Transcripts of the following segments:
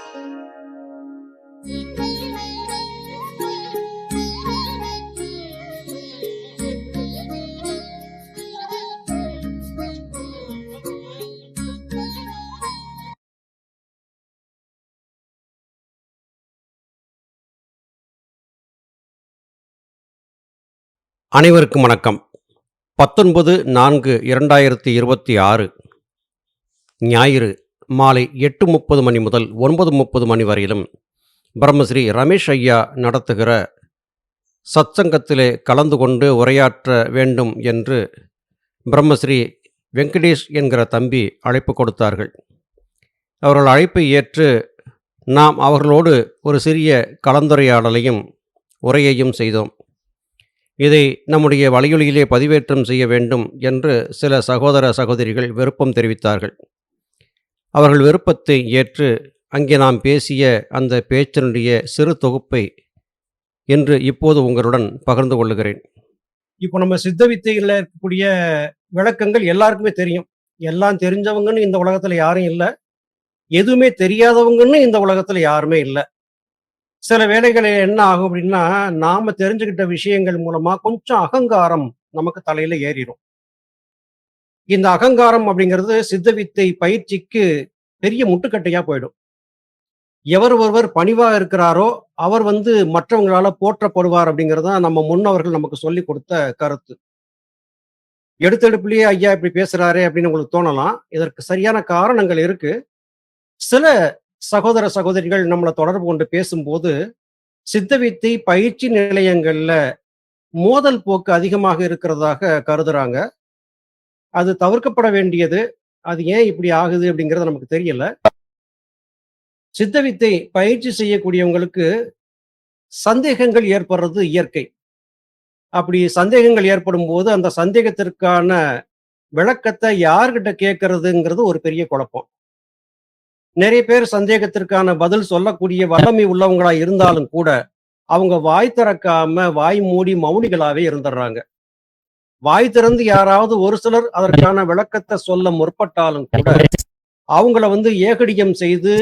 அனைவருக்கும் வணக்கம். 19/4/2026 ஞாயிறு மாலை 8:30 மணி முதல் 9:30 மணி வரையிலும் பிரம்மஸ்ரீ ரமேஷ் ஐயா நடத்துகிற சத்சங்கத்திலே கலந்து கொண்டு உரையாற்ற வேண்டும் என்று பிரம்மஸ்ரீ வெங்கடேஷ் என்கிற தம்பி அழைப்பு கொடுத்தார்கள். அவர்கள் அழைப்பை ஏற்று நாம் அவர்களோடு ஒரு சிறிய கலந்துரையாடலையும் உரையையும் செய்தோம். இதை நம்முடைய வலையொலியிலே பதிவேற்றம் செய்ய வேண்டும் என்று சில சகோதர சகோதரிகள் விருப்பம் தெரிவித்தார்கள். அவர்கள் விருப்பத்தை ஏற்று அங்கே நாம் பேசிய அந்த பேச்சினுடைய சிறு தொகுப்பை இன்று இப்போது உங்களுடன் பகிர்ந்து கொள்ளுகிறேன். இப்போ நம்ம சித்த வித்தைகளில் இருக்கக்கூடிய விளக்கங்கள் எல்லாருக்குமே தெரியும். எல்லாம் தெரிஞ்சவங்கன்னு இந்த உலகத்தில் யாரும் இல்லை, எதுவுமே தெரியாதவங்கன்னு இந்த உலகத்தில் யாருமே இல்லை. சில வேளைகளில் என்ன ஆகும் அப்படின்னா, நாம தெரிஞ்சுக்கிட்ட விஷயங்கள் மூலமா கொஞ்சம் அகங்காரம் நமக்கு தலையில ஏறிடும். இந்த அகங்காரம் அப்படிங்கிறது சித்த வித்தை பயிற்சிக்கு பெரிய முட்டுக்கட்டையா போயிடும். எவர் ஒருவர் பணிவா இருக்கிறாரோ அவர் மற்றவங்களால போற்றப்படுவார் அப்படிங்கிறது தான் நம்ம முன்னவர்கள் நமக்கு சொல்லி கொடுத்த கருத்து. எடுத்தெடுப்புலயே ஐயா இப்படி பேசுறாரே அப்படின்னு உங்களுக்கு தோணலாம். இதற்கு சரியான காரணங்கள் இருக்கு. சில சகோதர சகோதரிகள் நம்மளை தொடர்பு கொண்டு பேசும்போது சித்த வித்தை பயிற்சி நிலையங்கள்ல மோதல் போக்கு அதிகமாக இருக்கிறதாக கருதுறாங்க. அது தவிர்க்கப்பட வேண்டியது. அது ஏன் இப்படி ஆகுது அப்படிங்கிறது நமக்கு தெரியல. சித்த வித்தை பயிற்சி செய்யக்கூடியவங்களுக்கு சந்தேகங்கள் ஏற்படுறது இயற்கை. அப்படி சந்தேகங்கள் ஏற்படும் போது அந்த சந்தேகத்திற்கான விளக்கத்தை யார்கிட்ட கேட்கறதுங்கிறது ஒரு பெரிய குழப்பம். நிறைய பேர் சந்தேகத்திற்கான பதில் சொல்லக்கூடிய வல்லமை உள்ளவங்களா இருந்தாலும் கூட அவங்க வாய் திறக்காம வாய் மூடி மௌனிகளாவே இருந்துடுறாங்க. வாய் திறந்து யாராவது ஒரு சிலர் அதற்கான விளக்கத்தை சொல்ல முற்பட்டாலும் கூட அவங்கள ஏகடியம் செய்து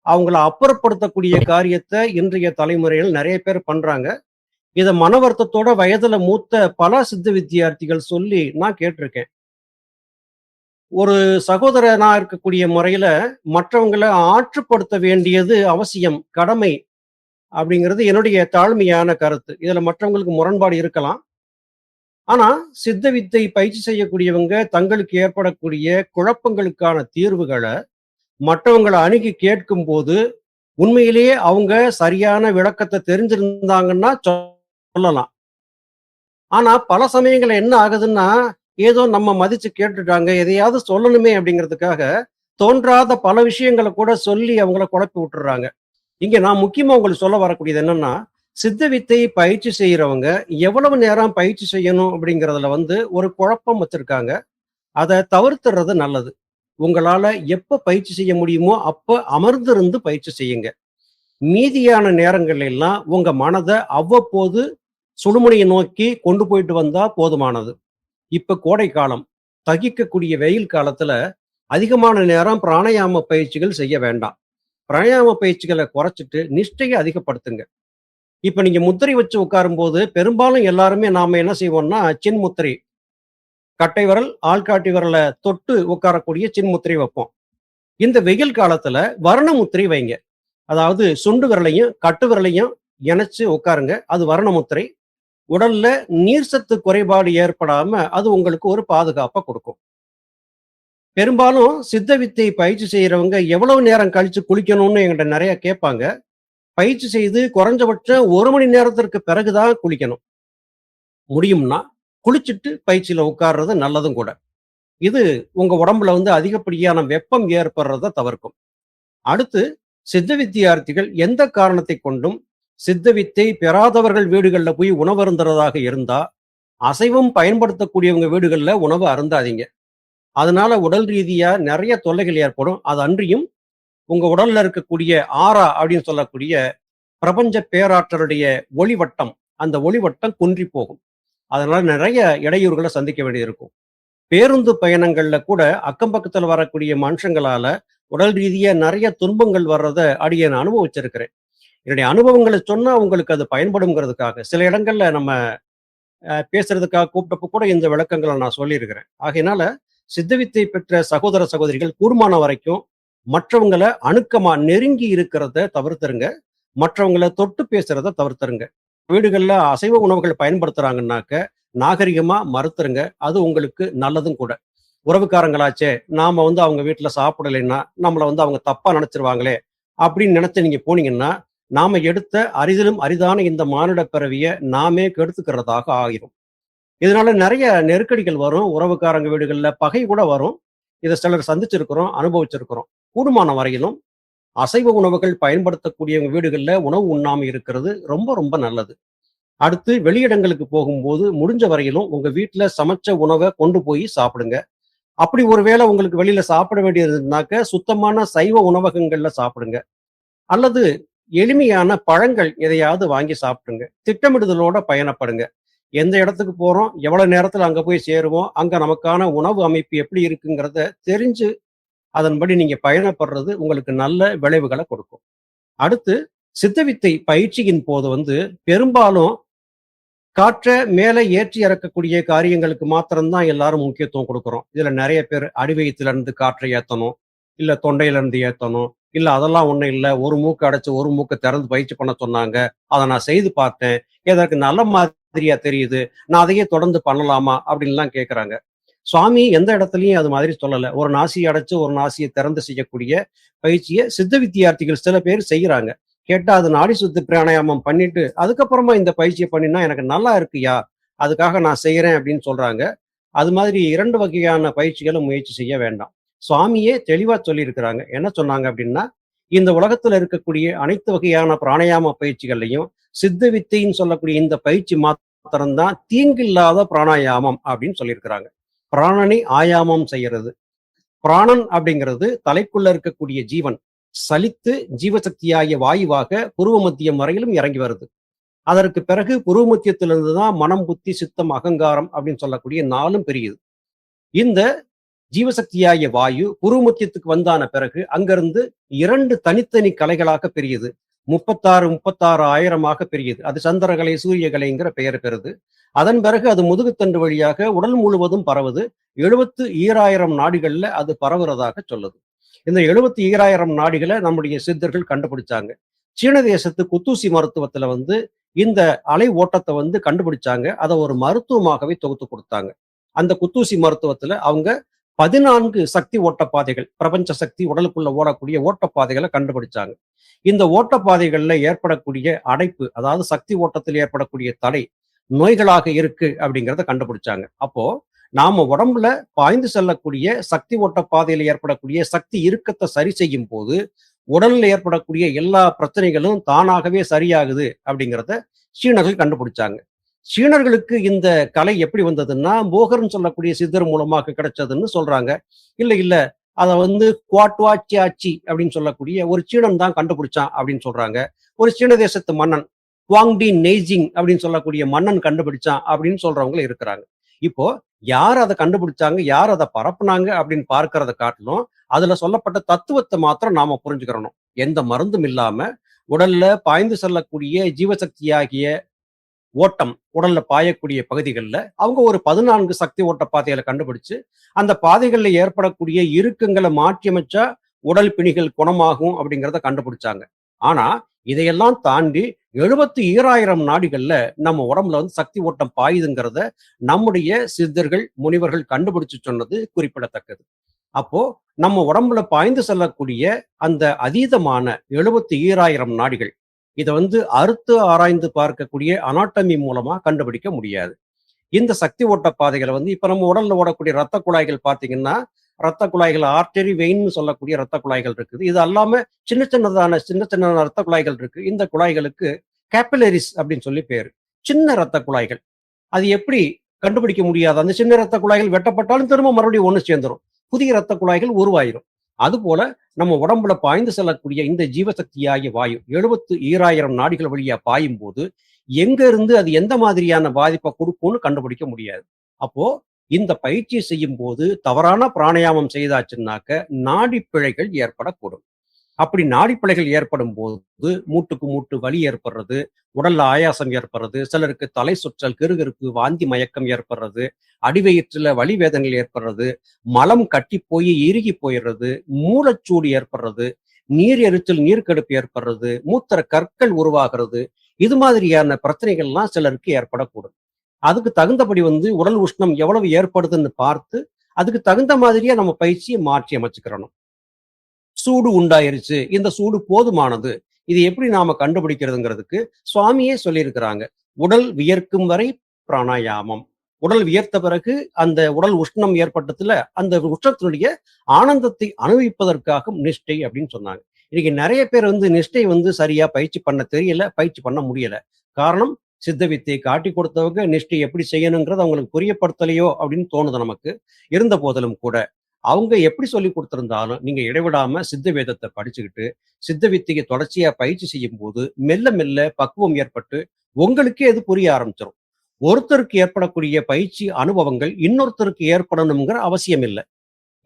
அவங்கள அப்புறப்படுத்தக்கூடிய காரியத்தை இன்றைய தலைமுறையில் நிறைய பேர் பண்றாங்க. இதை மன வருத்தத்தோட வயதுல மூத்த பல சித்த வித்தியார்த்திகள் சொல்லி நான் கேட்டிருக்கேன். ஒரு சகோதரனா இருக்கக்கூடிய முறையில மற்றவங்களை ஆற்றுப்படுத்த வேண்டியது அவசியம், கடமை அப்படிங்கிறது என்னுடைய தாழ்மையான கருத்து. இதுல மற்றவங்களுக்கு முரண்பாடு இருக்கலாம். ஆனா சித்த வித்தை பயிற்சி செய்யக்கூடியவங்க தங்களுக்கு ஏற்படக்கூடிய குழப்பங்களுக்கான தீர்வுகளை மற்றவங்களை அணுகி கேட்கும் போது உண்மையிலேயே அவங்க சரியான விளக்கத்தை தெரிஞ்சிருந்தாங்கன்னா சொல்லலாம். ஆனா பல சமயங்கள்ல என்ன ஆகுதுன்னா, ஏதோ நம்ம மதிச்சு கேட்டுட்டாங்க, எதையாவது சொல்லணுமே அப்படிங்கிறதுக்காக தோன்றாத பல விஷயங்களை கூட சொல்லி அவங்கள குழப்பி விட்டுறாங்க. இங்க நான் முக்கியமா உங்களுக்கு சொல்ல வரக்கூடியது என்னன்னா, சித்த வித்தை பயிற்சி செய்யறவங்க எவ்வளவு நேரம் பயிற்சி செய்யணும் அப்படிங்கிறதுல ஒரு குழப்பம் வச்சிருக்காங்க. அதை தவிர்த்துறது நல்லது. உங்களால எப்ப பயிற்சி செய்ய முடியுமோ அப்ப அமர்ந்திருந்து பயிற்சி செய்யுங்க. மீதியான நேரங்கள் எல்லாம் உங்க மனதை அவ்வப்போது சுடுமுனையை நோக்கி கொண்டு போயிட்டு வந்தா போதுமானது. இப்ப கோடை காலம், தகிக்கக்கூடிய வெயில் காலத்துல அதிகமான நேரம் பிராணாயாம பயிற்சிகள் செய்ய வேண்டாம். பிராணாயாம பயிற்சிகளை குறைச்சிட்டு நிஷ்டையை அதிகப்படுத்துங்க. இப்ப நீங்க முத்திரை வச்சு உட்காரும் போது பெரும்பாலும் எல்லாருமே நாம என்ன செய்வோம்னா சின்முத்திரை, கட்டை விரல் ஆள்காட்டி விரலை தொட்டு உட்காரக்கூடிய சின்முத்திரை வைப்போம். இந்த வெயில் காலத்துல வர்ண முத்திரை வைங்க. அதாவது சுண்டு விரலையும் கட்டு விரலையும் இணைச்சு உட்காருங்க. அது வர்ண முத்திரை. உடல்ல நீர் சத்து குறைபாடு ஏற்படாம அது உங்களுக்கு ஒரு பாதுகாப்பை கொடுக்கும். பெரும்பாலும் சித்த வித்தை பயிற்சி செய்யறவங்க எவ்வளவு நேரம் கழிச்சு குளிக்கணும்னு என்கிட்ட நிறைய கேட்பாங்க. பயிற்சி செய்து குறைஞ்சபட்சம் 1 மணி நேரத்திற்கு பிறகுதான் குளிக்கணும். முடியும்னா குளிச்சுட்டு பயிற்சியில உட்கார்றது நல்லதும் கூட. இது உங்க உடம்புல அதிகப்படியான வெப்பம் ஏற்படுறத தவிர்க்கும். அடுத்து, சித்த வித்தியார்த்திகள் எந்த காரணத்தை கொண்டும் சித்த வித்தை பெறாதவர்கள் வீடுகள்ல போய் உணவு அருந்துறதாக இருந்தா அசைவம் பயன்படுத்தக்கூடியவங்க வீடுகள்ல உணவு அருந்தாதீங்க. அதனால உடல் ரீதியா நிறைய தொல்லைகள் ஏற்படும். அது அன்றியும் உங்க உடல்ல இருக்கக்கூடிய ஆரா அப்படின்னு சொல்லக்கூடிய பிரபஞ்ச பேராற்றலுடைய ஒளிவட்டம், அந்த ஒளிவட்டம் குன்றி போகும். அதனால நிறைய இடையூறுகளை சந்திக்க வேண்டியது இருக்கும். பேருந்து பயணங்கள்ல கூட அக்கம் பக்கத்துல வரக்கூடிய மனுஷங்களால உடல் ரீதியா நிறைய துன்பங்கள் வர்றத அடியேன் அனுபவிச்சிருக்கிறேன். என்னுடைய அனுபவங்கள சொன்னா உங்களுக்கு அது பயன்படும்ங்கிறதுக்காக. சில இடங்கள்ல நம்ம பேசுறதுக்காக கூப்பிட்டப்ப கூட இந்த விளக்கங்கள நான் சொல்லியிருக்கிறேன். ஆகையினால சித்தவித்தை பெற்ற சகோதர, சகோதரிகள் கூடுமான வரைக்கும் மற்றவங்கள அணுக்கமா நெருங்கி இருக்கிறத தவிர்த்துருங்க. மற்றவங்கள தொட்டு பேசுறத தவிர்த்துருங்க. வீடுகள்ல அசைவ உணவுகள் பயன்படுத்துறாங்கன்னாக்க, நாகரிகமா மறுத்துருங்க. அது உங்களுக்கு நல்லதும் கூட. உறவுக்காரங்களாச்சே, நாம அவங்க வீட்ல சாப்பிடலைன்னா, நம்மள அவங்க தப்பா நெனச்சுருவாங்களே! அப்படின்னு நெனச்சு நீங்க போனீங்கன்னா, நாம எடுத்த அரிதிலும் அரிதான இந்த மானுட பிறவிய நாமே கெடுத்துக்கிறதாக ஆயிரும். இதனால நெறைய நெருக்கடிகள் வரும். உறவுக்காரங்க வீடுகள்ல பகை கூட வரும். இத சிலர் சந்திச்சிருக்கிறோம், அனுபவிச்சிருக்கிறோம். கூடுமான வரையிலும் அசைவ உணவுகள் பயன்படுத்தக்கூடியவங்க வீடுகள்ல உணவு உண்ணாம இருக்கிறது ரொம்ப ரொம்ப நல்லது. அடுத்து வெளியிடங்களுக்கு போகும்போது முடிஞ்ச வரையிலும் உங்க வீட்ல சமைச்ச உணவ கொண்டு போய் சாப்பிடுங்க. அப்படி ஒரு வேளை உங்களுக்கு வெளியில சாப்பிட வேண்டியது இருந்துனாக்க, சுத்தமான சைவ உணவகங்கள்ல சாப்பிடுங்க. அல்லது எளிமையான பழங்கள் எதையாவது வாங்கி சாப்பிடுங்க. திட்டமிடுதலோட பயணப்படுங்க. எந்த இடத்துக்கு போறோம், எவ்வளவு நேரத்துல அங்க போய் சேருவோம், அங்க நமக்கான உணவு அமைப்பு எப்படி இருக்குங்கிறத தெரிஞ்சு, அதன்படி நீங்க பயணப்படுறது உங்களுக்கு நல்ல விளைவுகள கொடுக்கும். அடுத்து சித்தவித்தை பயிற்சியின் போது பெரும்பாலும் காற்ற மேல ஏற்றி இறக்கக்கூடிய காரியங்களுக்கு மாத்திரம் தான் எல்லாரும் முக்கியத்துவம் குடுக்குறோம். இதுல நெறைய பேர் அடிவயித்துல இருந்து காற்ற ஏத்தணும், இல்ல தொண்டையில இருந்து ஏத்தணும், இல்ல அதெல்லாம் ஒண்ணும் இல்ல. ஒரு மூக்கு அடைச்சு, ஒரு மூக்க திறந்து பயிற்சி பண்ண சொன்னாங்க. அத நான் செய்து பார்த்தேன். எனக்கு நல்ல மாதிரியா தெரியுது. நான் அதையே தொடர்ந்து பண்ணலாமா? அப்படின்லாம் கேட்கறாங்க. சுவாமி எந்த இடத்துலயும் அது மாதிரி சொல்லல. ஒரு நாசிய அடைச்சு, ஒரு நாசிய திறந்து செய்யக்கூடிய பயிற்சிய சித்த வித்தியார்த்திகள் சில பேர் செய்யறாங்க. கேட்டா அது நாடி சுத்தி பிராணாயாமம் பண்ணிட்டு, அதுக்கப்புறமா இந்த பயிற்சிய பண்ணினா எனக்கு நல்லா இருக்குயா. அதுக்காக நான் செய்றேன் அப்படின்னு சொல்றாங்க. அது மாதிரி 2 வகையான பயிற்சிகள முயற்சி செய்ய வேண்டாம். சுவாமியே தெளிவா சொல்லியிருக்கிறாங்க. என்ன சொன்னாங்க அப்படின்னா, இந்த உலகத்துல இருக்கக்கூடிய அனைத்து வகையான பிராணாயாம பயிற்சிகள்லயும், சித்த வித்தைன்னு சொல்லக்கூடிய இந்த பயிற்சி மாத்திரம் தான் தீங்கில்லாத பிராணாயாமம் அப்படின்னு சொல்லியிருக்கிறாங்க. பிராணனை ஆயாமம் செய்யறது. பிராணன் அப்படிங்கிறது தலைக்குள்ள இருக்கக்கூடிய ஜீவன். சலித்து ஜீவசக்தியாகிய வாயுவாக புருவ மத்தியம் வரையிலும் இறங்கி வருது. அதற்கு பிறகு புருவ மத்தியத்திலிருந்து தான் மனம், புத்தி, சித்தம், அகங்காரம் அப்படின்னு சொல்லக்கூடிய 4ம் பிரியுது. இந்த ஜீவசக்தியாகிய வாயு புருவ மத்தியத்துக்கு வந்தான பிறகு அங்கிருந்து 2 தனித்தனி கலைகளாக பிரியுது. 36,36,000 பிரியுது. அது சந்திரகலை, சூரியகலைங்கிற பெயர் பெறுது. அதன் பிறகு அது முதுகுத்தண்டு வழியாக உடல் முழுவதும் பரவுது. 72,000 நாடிகள்ல அது பரவுறதாக சொல்லுது. இந்த 72,000 நாடிகள நம்முடைய சித்தர்கள் கண்டுபிடிச்சாங்க. சீன தேசத்து குத்தூசி மருத்துவத்துல இந்த அலை ஓட்டத்த கண்டுபிடிச்சாங்க. அத ஒரு மருத்துவமாகவே தொகுத்து குடுத்தாங்க. அந்த குத்தூசி மருத்துவத்துல அவங்க 14 சக்தி ஓட்டப்பாதைகள், பிரபஞ்ச சக்தி உடலுக்குள்ள ஓடக்கூடிய ஓட்டப்பாதைகள கண்டுபிடிச்சாங்க. இந்த ஓட்டப்பாதைகள்ல ஏற்படக்கூடிய அடைப்பு, அதாவது சக்தி ஓட்டத்தில் ஏற்படக்கூடிய தடை, நோய்களாக இருக்கு அப்படிங்கிறத கண்டுபிடிச்சாங்க. அப்போ நாம உடம்புல பாய்ந்து செல்லக்கூடிய சக்தி ஓட்ட பாதையில ஏற்படக்கூடிய சக்தி இறுக்கத்தை சரி செய்யும் போது, உடல்ல ஏற்படக்கூடிய எல்லா பிரச்சனைகளும் தானாகவே சரியாகுது அப்படிங்கிறத சீனர்கள் கண்டுபிடிச்சாங்க. சீனர்களுக்கு இந்த கலை எப்படி வந்ததுன்னா, போகர்ன்னு சொல்லக்கூடிய சித்தர் மூலமாக கிடைச்சதுன்னு சொல்றாங்க. இல்ல, இல்ல. அத குவாட்வா சியாச்சி அப்படின்னு சொல்லக்கூடிய ஒரு சீனன் தான் கண்டுபிடிச்சான் அப்படின்னு சொல்றாங்க. ஒரு சீன தேசத்து மன்னன் குவாங்டி நெய்ஜிங் அப்படின்னு சொல்லக்கூடிய மன்னன் கண்டுபிடிச்சான் அப்படின்னு சொல்றவங்களும் இருக்கிறாங்க. இப்போ யார் அத கண்டுபிடிச்சாங்க, யார் அத பரப்புனாங்க அப்படின்னு பார்க்கிறத காட்டிலும், அதுல சொல்லப்பட்ட தத்துவத்த மாத்திரம் நாம புரிஞ்சுக்கிறணும். எந்த மருந்தும் இல்லாம உடல்ல பாய்ந்து செல்லக்கூடிய ஜீவசக்தியாகிய ஓட்டம் உடல்ல பாயக்கூடிய பகுதிகள்ல அவங்க ஒரு 14 சக்தி ஓட்ட பாதைகளை கண்டுபிடிச்சு, அந்த பாதைகள்ல ஏற்படக்கூடிய இறுக்கங்களை மாற்றியமைச்சா உடல் பிணிகள் குணமாகும் அப்படிங்கிறத கண்டுபிடிச்சாங்க. ஆனா இதையெல்லாம் தாண்டி 72,000 நாடிகள்ல நம்ம உடம்புல சக்தி ஓட்டம் பாயுதுங்கிறத நம்முடைய சித்தர்கள், முனிவர்கள் கண்டுபிடிச்சு சொன்னது குறிப்பிடத்தக்கது. அப்போ நம்ம உடம்புல பாய்ந்து செல்லக்கூடிய அந்த அதீதமான 72,000 நாடிகள் இத அறுத்து ஆராய்ந்து பார்க்கக்கூடிய அனாட்டமி மூலமா கண்டுபிடிக்க முடியாது. இந்த சக்தி ஓட்ட பாதைகளை இப்ப நம்ம உடல்ல ஓடக்கூடிய ரத்த குழாய்கள் பார்த்தீங்கன்னா, ரத்த குழாய்கள் ஆர்டரி வெயின்னு சொல்லக்கூடிய ரத்த குழாய்கள் இருக்குது. இது அல்லாம சின்ன சின்ன ரத்த குழாய்கள் இருக்கு. இந்த குழாய்களுக்கு கேப்பிலரிஸ் அப்படின்னு சொல்லி பேரு. சின்ன ரத்த குழாய்கள். அது எப்படி கண்டுபிடிக்க முடியாது. அந்த சின்ன ரத்த குழாய்கள் வெட்டப்பட்டாலும் திரும்ப மறுபடியும் ஒண்ணு சேர்ந்துரும். புதிய ரத்த குழாய்கள் உருவாயிரும். அதுபோல நம்ம உடம்புல பாய்ந்து செல்லக்கூடிய இந்த ஜீவசக்தியாகிய வாயு 72,000 நாடிகள் வழியா பாயும் போது எங்க இருந்து அது எந்த மாதிரியான பாதிப்பை கொடுக்கும்னு கண்டுபிடிக்க முடியாது. அப்போ இந்த பயிற்சியை செய்யும்போது தவறான பிராணாயாமம் செய்தாச்சுன்னாக்க நாடி பிழைகள் ஏற்படக்கூடும். அப்படி நாடிப்பிழைகள் ஏற்படும் போது மூட்டுக்கு மூட்டு வலி ஏற்படுறது, உடல்ல ஆயாசம் ஏற்படுறது, சிலருக்கு தலை சுற்றல், கிறுகிறுப்பு, வாந்தி மயக்கம் ஏற்படுறது, அடிவயிற்றுல வலி வேதனைகள் ஏற்படுறது, மலம் கட்டி போய் இறுகி போயிடுறது, மூலச்சூடு ஏற்படுறது, நீர் எரிச்சல், நீர்க்கடுப்பு ஏற்படுறது, மூத்திர கற்கள் உருவாகிறது. இது மாதிரியான பிரச்சனைகள்லாம் சிலருக்கு ஏற்படக்கூடும். அதுக்கு தகுந்தபடி உடல் உஷ்ணம் எவ்வளவு ஏற்படுதுன்னு பார்த்து, அதுக்கு தகுந்த மாதிரியே நம்ம பயிற்சியை மாற்றி அமைச்சுக்கிறணும். சூடு உண்டாயிருச்சு. இந்த சூடு போதுமானது. இது எப்படி நாம கண்டுபிடிக்கிறதுங்கிறதுக்கு சுவாமியே சொல்லியிருக்கிறாங்க. உடல் வியர்க்கும் வரை பிராணாயாமம். உடல் வியர்த்த பிறகு அந்த உடல் உஷ்ணம் ஏற்பட்டதுல அந்த உஷ்ணத்தினுடைய ஆனந்தத்தை அனுபவிப்பதற்காக நிஷ்டை அப்படின்னு சொன்னாங்க. இன்னைக்கு நிறைய பேர் நிஷ்டை சரியா பயிற்சி பண்ண தெரியல, பயிற்சி பண்ண முடியல. காரணம் சித்த வித்தை காட்டி கொடுத்தவங்க நிஷ்டை எப்படி செய்யணுங்கிறது அவங்களுக்கு புரியப்படுத்தலையோ அப்படின்னு தோணுது நமக்கு. இருந்த போதிலும் கூட அவங்க எப்படி சொல்லி கொடுத்திருந்தாலும் நீங்க இடைவிடாம சித்த வேதத்தை படிச்சுக்கிட்டு சித்த வித்தையை தொடர்ச்சியா பயிற்சி செய்யும் போது மெல்ல மெல்ல பக்குவம் ஏற்பட்டு உங்களுக்கே அது புரிய ஆரம்பிச்சிடும். ஒருத்தருக்கு ஏற்படக்கூடிய பயிற்சி அனுபவங்கள் இன்னொருத்தருக்கு ஏற்படணுங்கிற அவசியம் இல்லை.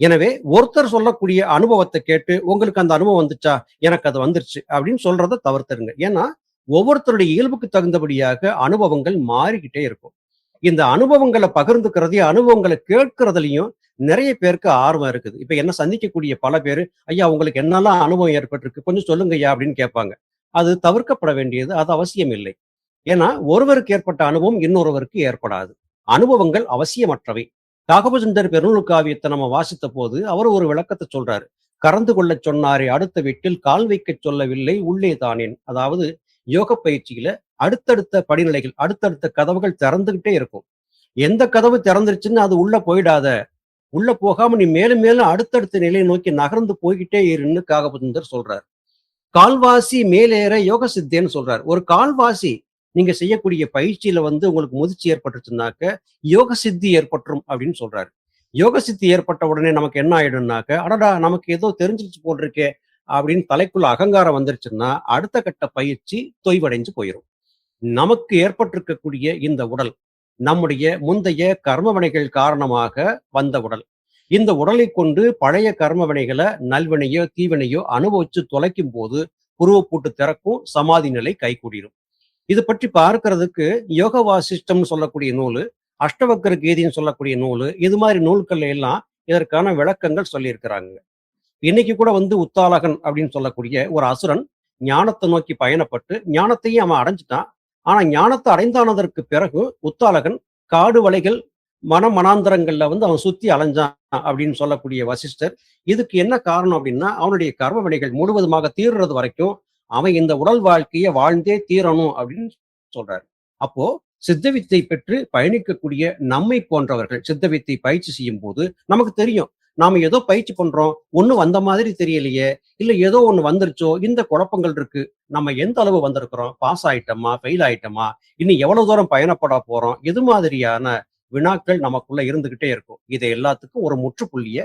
எனவே ஒருத்தர் சொல்லக்கூடிய அனுபவத்தை கேட்டு உங்களுக்கு அந்த அனுபவம் வந்துச்சா, எனக்கு அது வந்துருச்சு அப்படின்னு சொல்றதை தவிர்த்துருங்க. ஏன்னா ஒவ்வொருத்தருடைய இயல்புக்கு தகுந்தபடியாக அனுபவங்கள் மாறிக்கிட்டே இருக்கும். இந்த அனுபவங்களை பகிர்ந்துக்கிறதையும் அனுபவங்களை கேட்கறதுலயும் நிறைய பேருக்கு ஆர்வம் இருக்குது. இப்ப என்ன சந்திக்கக்கூடிய பல பேரு, ஐயா உங்களுக்கு என்னெல்லாம் அனுபவம் ஏற்பட்டிருக்கு கொஞ்சம் சொல்லுங்க ஐயா அப்படின்னு கேட்பாங்க. அது தவிர்க்கப்பட வேண்டியது, அது அவசியம் இல்லை. ஏன்னா ஒருவருக்கு ஏற்பட்ட அனுபவம் இன்னொருவருக்கு ஏற்படாது. அனுபவங்கள் அவசியமற்றவை. காகபசுந்தர் பெருநூல் காவியத்தை நம்ம வாசித்த போது அவர் ஒரு விளக்கத்தை சொல்றாரு. கறந்து கொள்ளச் சொன்னாரே அடுத்த வீட்டில் கால் வைக்கச் சொல்லவில்லை உள்ளே தானேன். அதாவது யோக பயிற்சியில அடுத்தடுத்த படிநிலைகள், அடுத்தடுத்த கதவுகள் திறந்துகிட்டே இருக்கும். எந்த கதவு திறந்துருச்சுன்னு அது உள்ள போயிடாத. உள்ள போகாம நீ மேலும் மேலும் அடுத்தடுத்த நிலையை நோக்கி நகர்ந்து போய்கிட்டே இருன்னு காகபசுந்தர் சொல்றார். கால்வாசி மேலேற யோக சித்தேன்னு சொல்றார். ஒரு கால்வாசி நீங்க செய்யக்கூடிய பயிற்சியில உங்களுக்கு முதிர்ச்சி ஏற்பட்டுச்சுனாக்க யோக சித்தி ஏற்பட்டுரும் அப்படின்னு சொல்றாரு. யோக சித்தி ஏற்பட்ட உடனே நமக்கு என்ன ஆயிடும்னாக்க, அடடா நமக்கு ஏதோ தெரிஞ்சிருச்சு போல் இருக்கே அப்படின்னு தலைக்குள்ள அகங்காரம் வந்துருச்சுன்னா அடுத்த கட்ட பயிற்சி தொய்வடைஞ்சு போயிடும். நமக்கு ஏற்பட்டிருக்கக்கூடிய இந்த உடல் நம்முடைய முந்தைய கர்மவினைகள் காரணமாக வந்த உடல். இந்த உடலை கொண்டு பழைய கர்மவினைகளை நல்வினையோ தீவினையோ அனுபவிச்சு தொலைக்கும் போது புருவப்பூட்டு திறக்கும், சமாதி நிலை கைகூடிடும். இது பற்றி பார்க்கிறதுக்கு யோக வாசிஷ்டம்னு சொல்லக்கூடிய நூலு, அஷ்டவக்கர கீதின்னு சொல்லக்கூடிய நூலு, இது மாதிரி நூல்கள் எல்லாம் இதற்கான விளக்கங்கள் சொல்லியிருக்கிறாங்க. இன்னைக்கு கூட உத்தாலகன் அப்படின்னு சொல்லக்கூடிய ஒரு அசுரன் ஞானத்தை நோக்கி பயணப்பட்டு ஞானத்தையும் அவன் அடைஞ்சிட்டான். ஆனா ஞானத்தை அடைந்தானதற்கு பிறகு உத்தாலகன் காடு வளைகள் மனாந்தரங்கள்ல அவன் சுத்தி அலைஞ்சான் அப்படின்னு சொல்லக்கூடிய வசிஷ்டர். இதுக்கு என்ன காரணம் அப்படின்னா அவனுடைய கர்ம வினைகள் முழுவதுமாக தீர்றது வரைக்கும் அவன் இந்த உடல் வாழ்க்கையை வாழ்ந்தே தீரணும் அப்படின்னு சொல்றாரு. அப்போ சித்த வித்தை பெற்று பயணிக்கக்கூடிய நம்மை போன்றவர்கள் சித்த வித்தை பயிற்சி செய்யும் போது நமக்கு தெரியும், நாம ஏதோ பயிற்சி பண்றோம், ஒண்ணும் வந்த மாதிரி தெரியலையே, இல்ல ஏதோ ஒண்ணு வந்துருச்சோ, இந்த குழப்பங்கள் இருக்கு. நம்ம எந்த அளவு வந்திருக்கிறோம், பாஸ் ஆயிட்டோமா, ஃபெயில் ஆயிட்டோமா, இன்னும் எவ்வளவு தூரம் பயணப்பட போறோம், இது மாதிரியான வினாக்கள் நமக்குள்ள இருந்துகிட்டே இருக்கும். இதை எல்லாத்துக்கும் ஒரு முற்றுப்புள்ளிய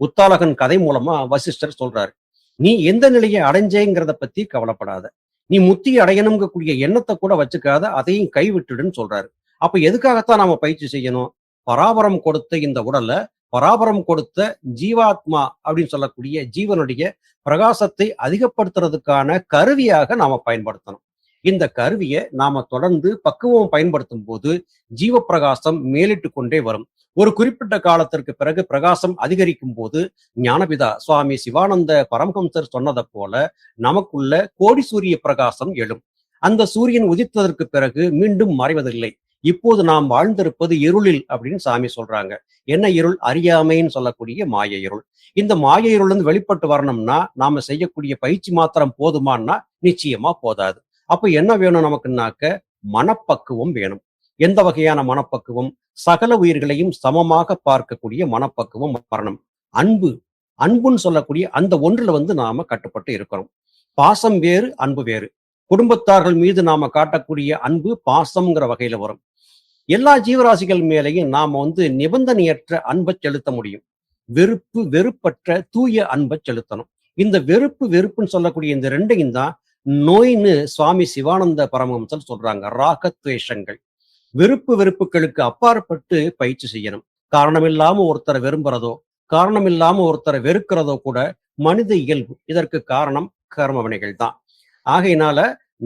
உத்தாலகன் கதை மூலமா வசிஷ்டர் சொல்றாரு. நீ எந்த நிலையை அடைஞ்சேங்கிறத பத்தி கவலைப்படாத, நீ முத்தி அடையணுங்கக்கூடிய எண்ணத்தை கூட வச்சுக்காத, அதையும் கைவிட்டுடுன்னு சொல்றாரு. அப்ப எதுக்காகத்தான் நாம பயிற்சி செய்யணும்? பராபரம் கொடுத்த இந்த உடலை பராபரம் கொடுத்த ஜீவாத்மா அப்படின்னு சொல்லக்கூடிய ஜீவனுடைய பிரகாசத்தை அதிகப்படுத்துறதுக்கான கருவியாக நாம பயன்படுத்தணும். இந்த கருவியை நாம தொடர்ந்து பக்குவம் பயன்படுத்தும் போது ஜீவ பிரகாசம் மேலிட்டு கொண்டே வரும். ஒரு குறிப்பிட்ட காலத்திற்கு பிறகு பிரகாசம் அதிகரிக்கும் போது ஞானபிதா சுவாமி சிவானந்த பரமஹம்சர் சொன்னதை போல நமக்குள்ள கோடி சூரிய பிரகாசம் எழும். அந்த சூரியன் உதித்ததற்கு பிறகு மீண்டும் மறைவதில்லை. இப்போது நாம் வாழ்ந்திருப்பது இருளில் அப்படின்னு சாமி சொல்றாங்க. என்ன இருள்? அறியாமைன்னு சொல்லக்கூடிய மாய இருள். இந்த மாய இருள் வெளிப்பட்டு வரணும்னா நாம செய்யக்கூடிய பயிற்சி மாத்திரம் போதுமானா நிச்சயமா போதாது. அப்ப என்ன வேணும் நமக்குன்னாக்க மனப்பக்குவம் வேணும். எந்த வகையான மனப்பக்குவம்? சகல உயிர்களையும் சமமாக பார்க்கக்கூடிய மனப்பக்குவம் வரணும். அன்பு, அன்புன்னு சொல்லக்கூடிய அந்த ஒன்றுல நாம கட்டுப்பட்டு இருக்கிறோம். பாசம் வேறு, அன்பு வேறு. குடும்பத்தார்கள் மீது நாம காட்டக்கூடிய அன்பு பாசம்ங்கிற வகையில வரும். எல்லா ஜீவராசிகள் மேலேயும் நாம நிபந்தனையற்ற அன்பை செலுத்த முடியும். வெறுப்பு வெறுப்பற்ற தூய அன்பை செலுத்தணும். இந்த வெறுப்பு வெறுப்புன்னு சொல்லக்கூடிய இந்த ரெண்டையும் தான் நோய்னு சுவாமி சிவானந்த பரமஹம்சர் சொல்றாங்க. ராகத்வேஷங்கள். வெறுப்பு வெறுப்புகளுக்கு அப்பாற்பட்டு பயிற்சி செய்யணும். காரணமில்லாம ஒருத்தரை விரும்புறதோ, காரணமில்லாம ஒருத்தரை வெறுக்கிறதோ கூட மனித இயல்பு. இதற்கு காரணம் கர்ம வினைகள் தான். ஆகையினால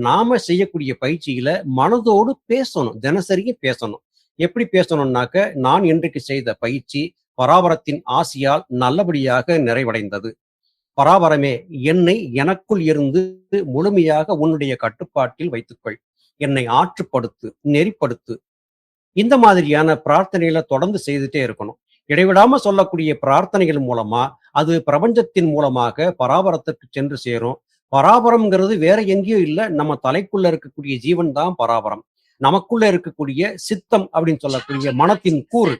நாம செய்யக்கூடிய பயிற்சியில மனதோடு பேசணும். தினசரியும் பேசணும். எப்படி பேசணும்னாக்க, நான் இன்றைக்கு செய்த பயிற்சி பராபரத்தின் ஆசியால் நல்லபடியாக நிறைவடைந்தது. பராபரமே, என்னை எனக்குள் இருந்து முழுமையாக உன்னுடைய கட்டுப்பாட்டில் வைத்துக்கொள். என்னை ஆற்றுப்படுத்து, நெறிப்படுத்து. இந்த மாதிரியான பிரார்த்தனைகளை தொடர்ந்து செய்துட்டே இருக்கணும். இடைவிடாம சொல்லக்கூடிய பிரார்த்தனைகள் மூலமா அது பிரபஞ்சத்தின் மூலமாக பராபரத்திற்கு சென்று சேரும். பராபரம்ங்கிறது வேற எங்கேயோ இல்ல, நம்ம தலைக்குள்ள இருக்கக்கூடிய ஜீவன் தான் பராபரம். நமக்குள்ள இருக்கக்கூடிய சித்தம் அப்படின்னு சொல்லக்கூடிய மனத்தின் கூறு,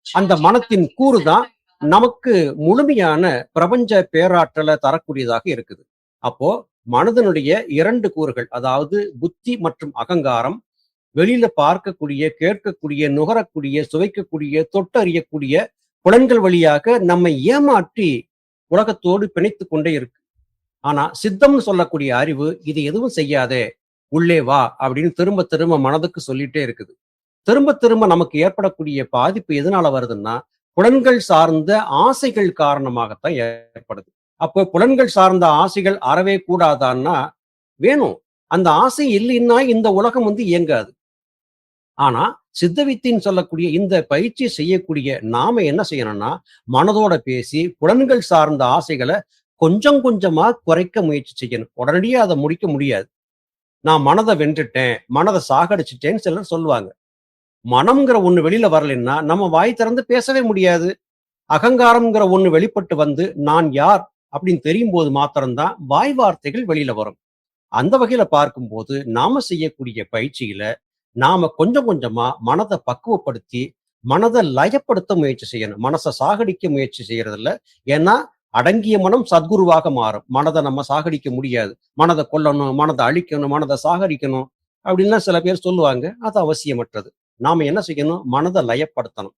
அந்த மனத்தின் கூறு தான் நமக்கு முழுமையான பிரபஞ்ச பேராற்றலை தரக்கூடியதாக இருக்குது. அப்போ மனதனுடைய 2 கூறுகள், அதாவது புத்தி மற்றும் அகங்காரம், வெளியில பார்க்கக்கூடிய, கேட்கக்கூடிய, நுகரக்கூடிய, சுவைக்கக்கூடிய, தொட்டறியக்கூடிய புலன்கள் வழியாக நம்மை ஏமாற்றி உலகத்தோடு பிணைத்துக் கொண்டே இருக்கு. ஆனா சித்தம்னு சொல்லக்கூடிய அறிவு இது எதுவும் செய்யாதே, உள்ளே வா அப்படின்னு திரும்ப திரும்ப மனதுக்கு சொல்லிட்டே இருக்குது. திரும்ப திரும்ப நமக்கு ஏற்படக்கூடிய பாதிப்பு எதனால வருதுன்னா, புலன்கள் சார்ந்த ஆசைகள் காரணமாகத்தான் ஏற்படுது. அப்போ புலன்கள் சார்ந்த ஆசைகள் அறவே கூடாதான்னா வேணும். அந்த ஆசை இல்லைன்னா இந்த உலகம் இயங்காது. ஆனா சித்தவித்தின்னு சொல்லக்கூடிய இந்த பயிற்சி செய்யக்கூடிய நாம என்ன செய்யணும்னா, மனதோட பேசி புலன்கள் சார்ந்த ஆசைகளை கொஞ்சம் கொஞ்சமா குறைக்க முயற்சி செய்யணும். உடனடியே அதை முடிக்க முடியாது. நான் மனதை வென்றுட்டேன், மனதை சாகடிச்சிட்டேன்னு சிலர் சொல்லுவாங்க. மனம்ங்கிற ஒண்ணு வெளியில வரலைன்னா நம்ம வாய் திறந்து பேசவே முடியாது. அகங்காரம்ங்கிற ஒண்ணு வெளிப்பட்டு நான் யார் அப்படின்னு தெரியும் போது மாத்திரம்தான் வாய் வார்த்தைகள் வெளியில வரும். அந்த வகையில பார்க்கும்போது நாம செய்யக்கூடிய பயிற்சியில நாம கொஞ்சம் கொஞ்சமா மனதை பக்குவப்படுத்தி மனதை லயப்படுத்த முயற்சி செய்யணும். மனசை சாகடிக்க முயற்சி செய்யறதில்ல. ஏன்னா அடங்கிய மனம் சத்குருவாக மாறும். மனதை நம்ம சாகடிக்க முடியாது. மனதை கொல்லணும், மனதை அழிக்கணும், மனதை சாகடிக்கணும் அப்படின்லாம் சில பேர் சொல்லுவாங்க. அது அவசியமற்றது. நாம என்ன செய்யணும்? மனதை லயப்படுத்தணும்.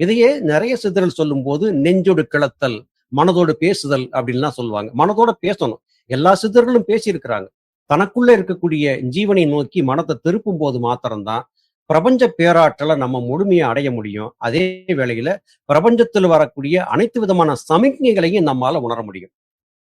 இதையே நிறைய சித்தர்கள் சொல்லும் போது நெஞ்சோடு கிளத்தல், மனதோடு பேசுதல் அப்படின்லாம் சொல்லுவாங்க. மனதோட பேசணும். எல்லா சித்தர்களும் பேசியிருக்கிறாங்க. தனக்குள்ள இருக்கக்கூடிய ஜீவனை நோக்கி மனத்தை திருப்பும் போது மாத்திரம்தான் பிரபஞ்ச பேராற்றலை நம்ம முழுமையா அடைய முடியும். அதே வேளையில பிரபஞ்சத்தில் வரக்கூடிய அனைத்து விதமான சமிக்ஞைகளையும் நம்மால உணர முடியும்.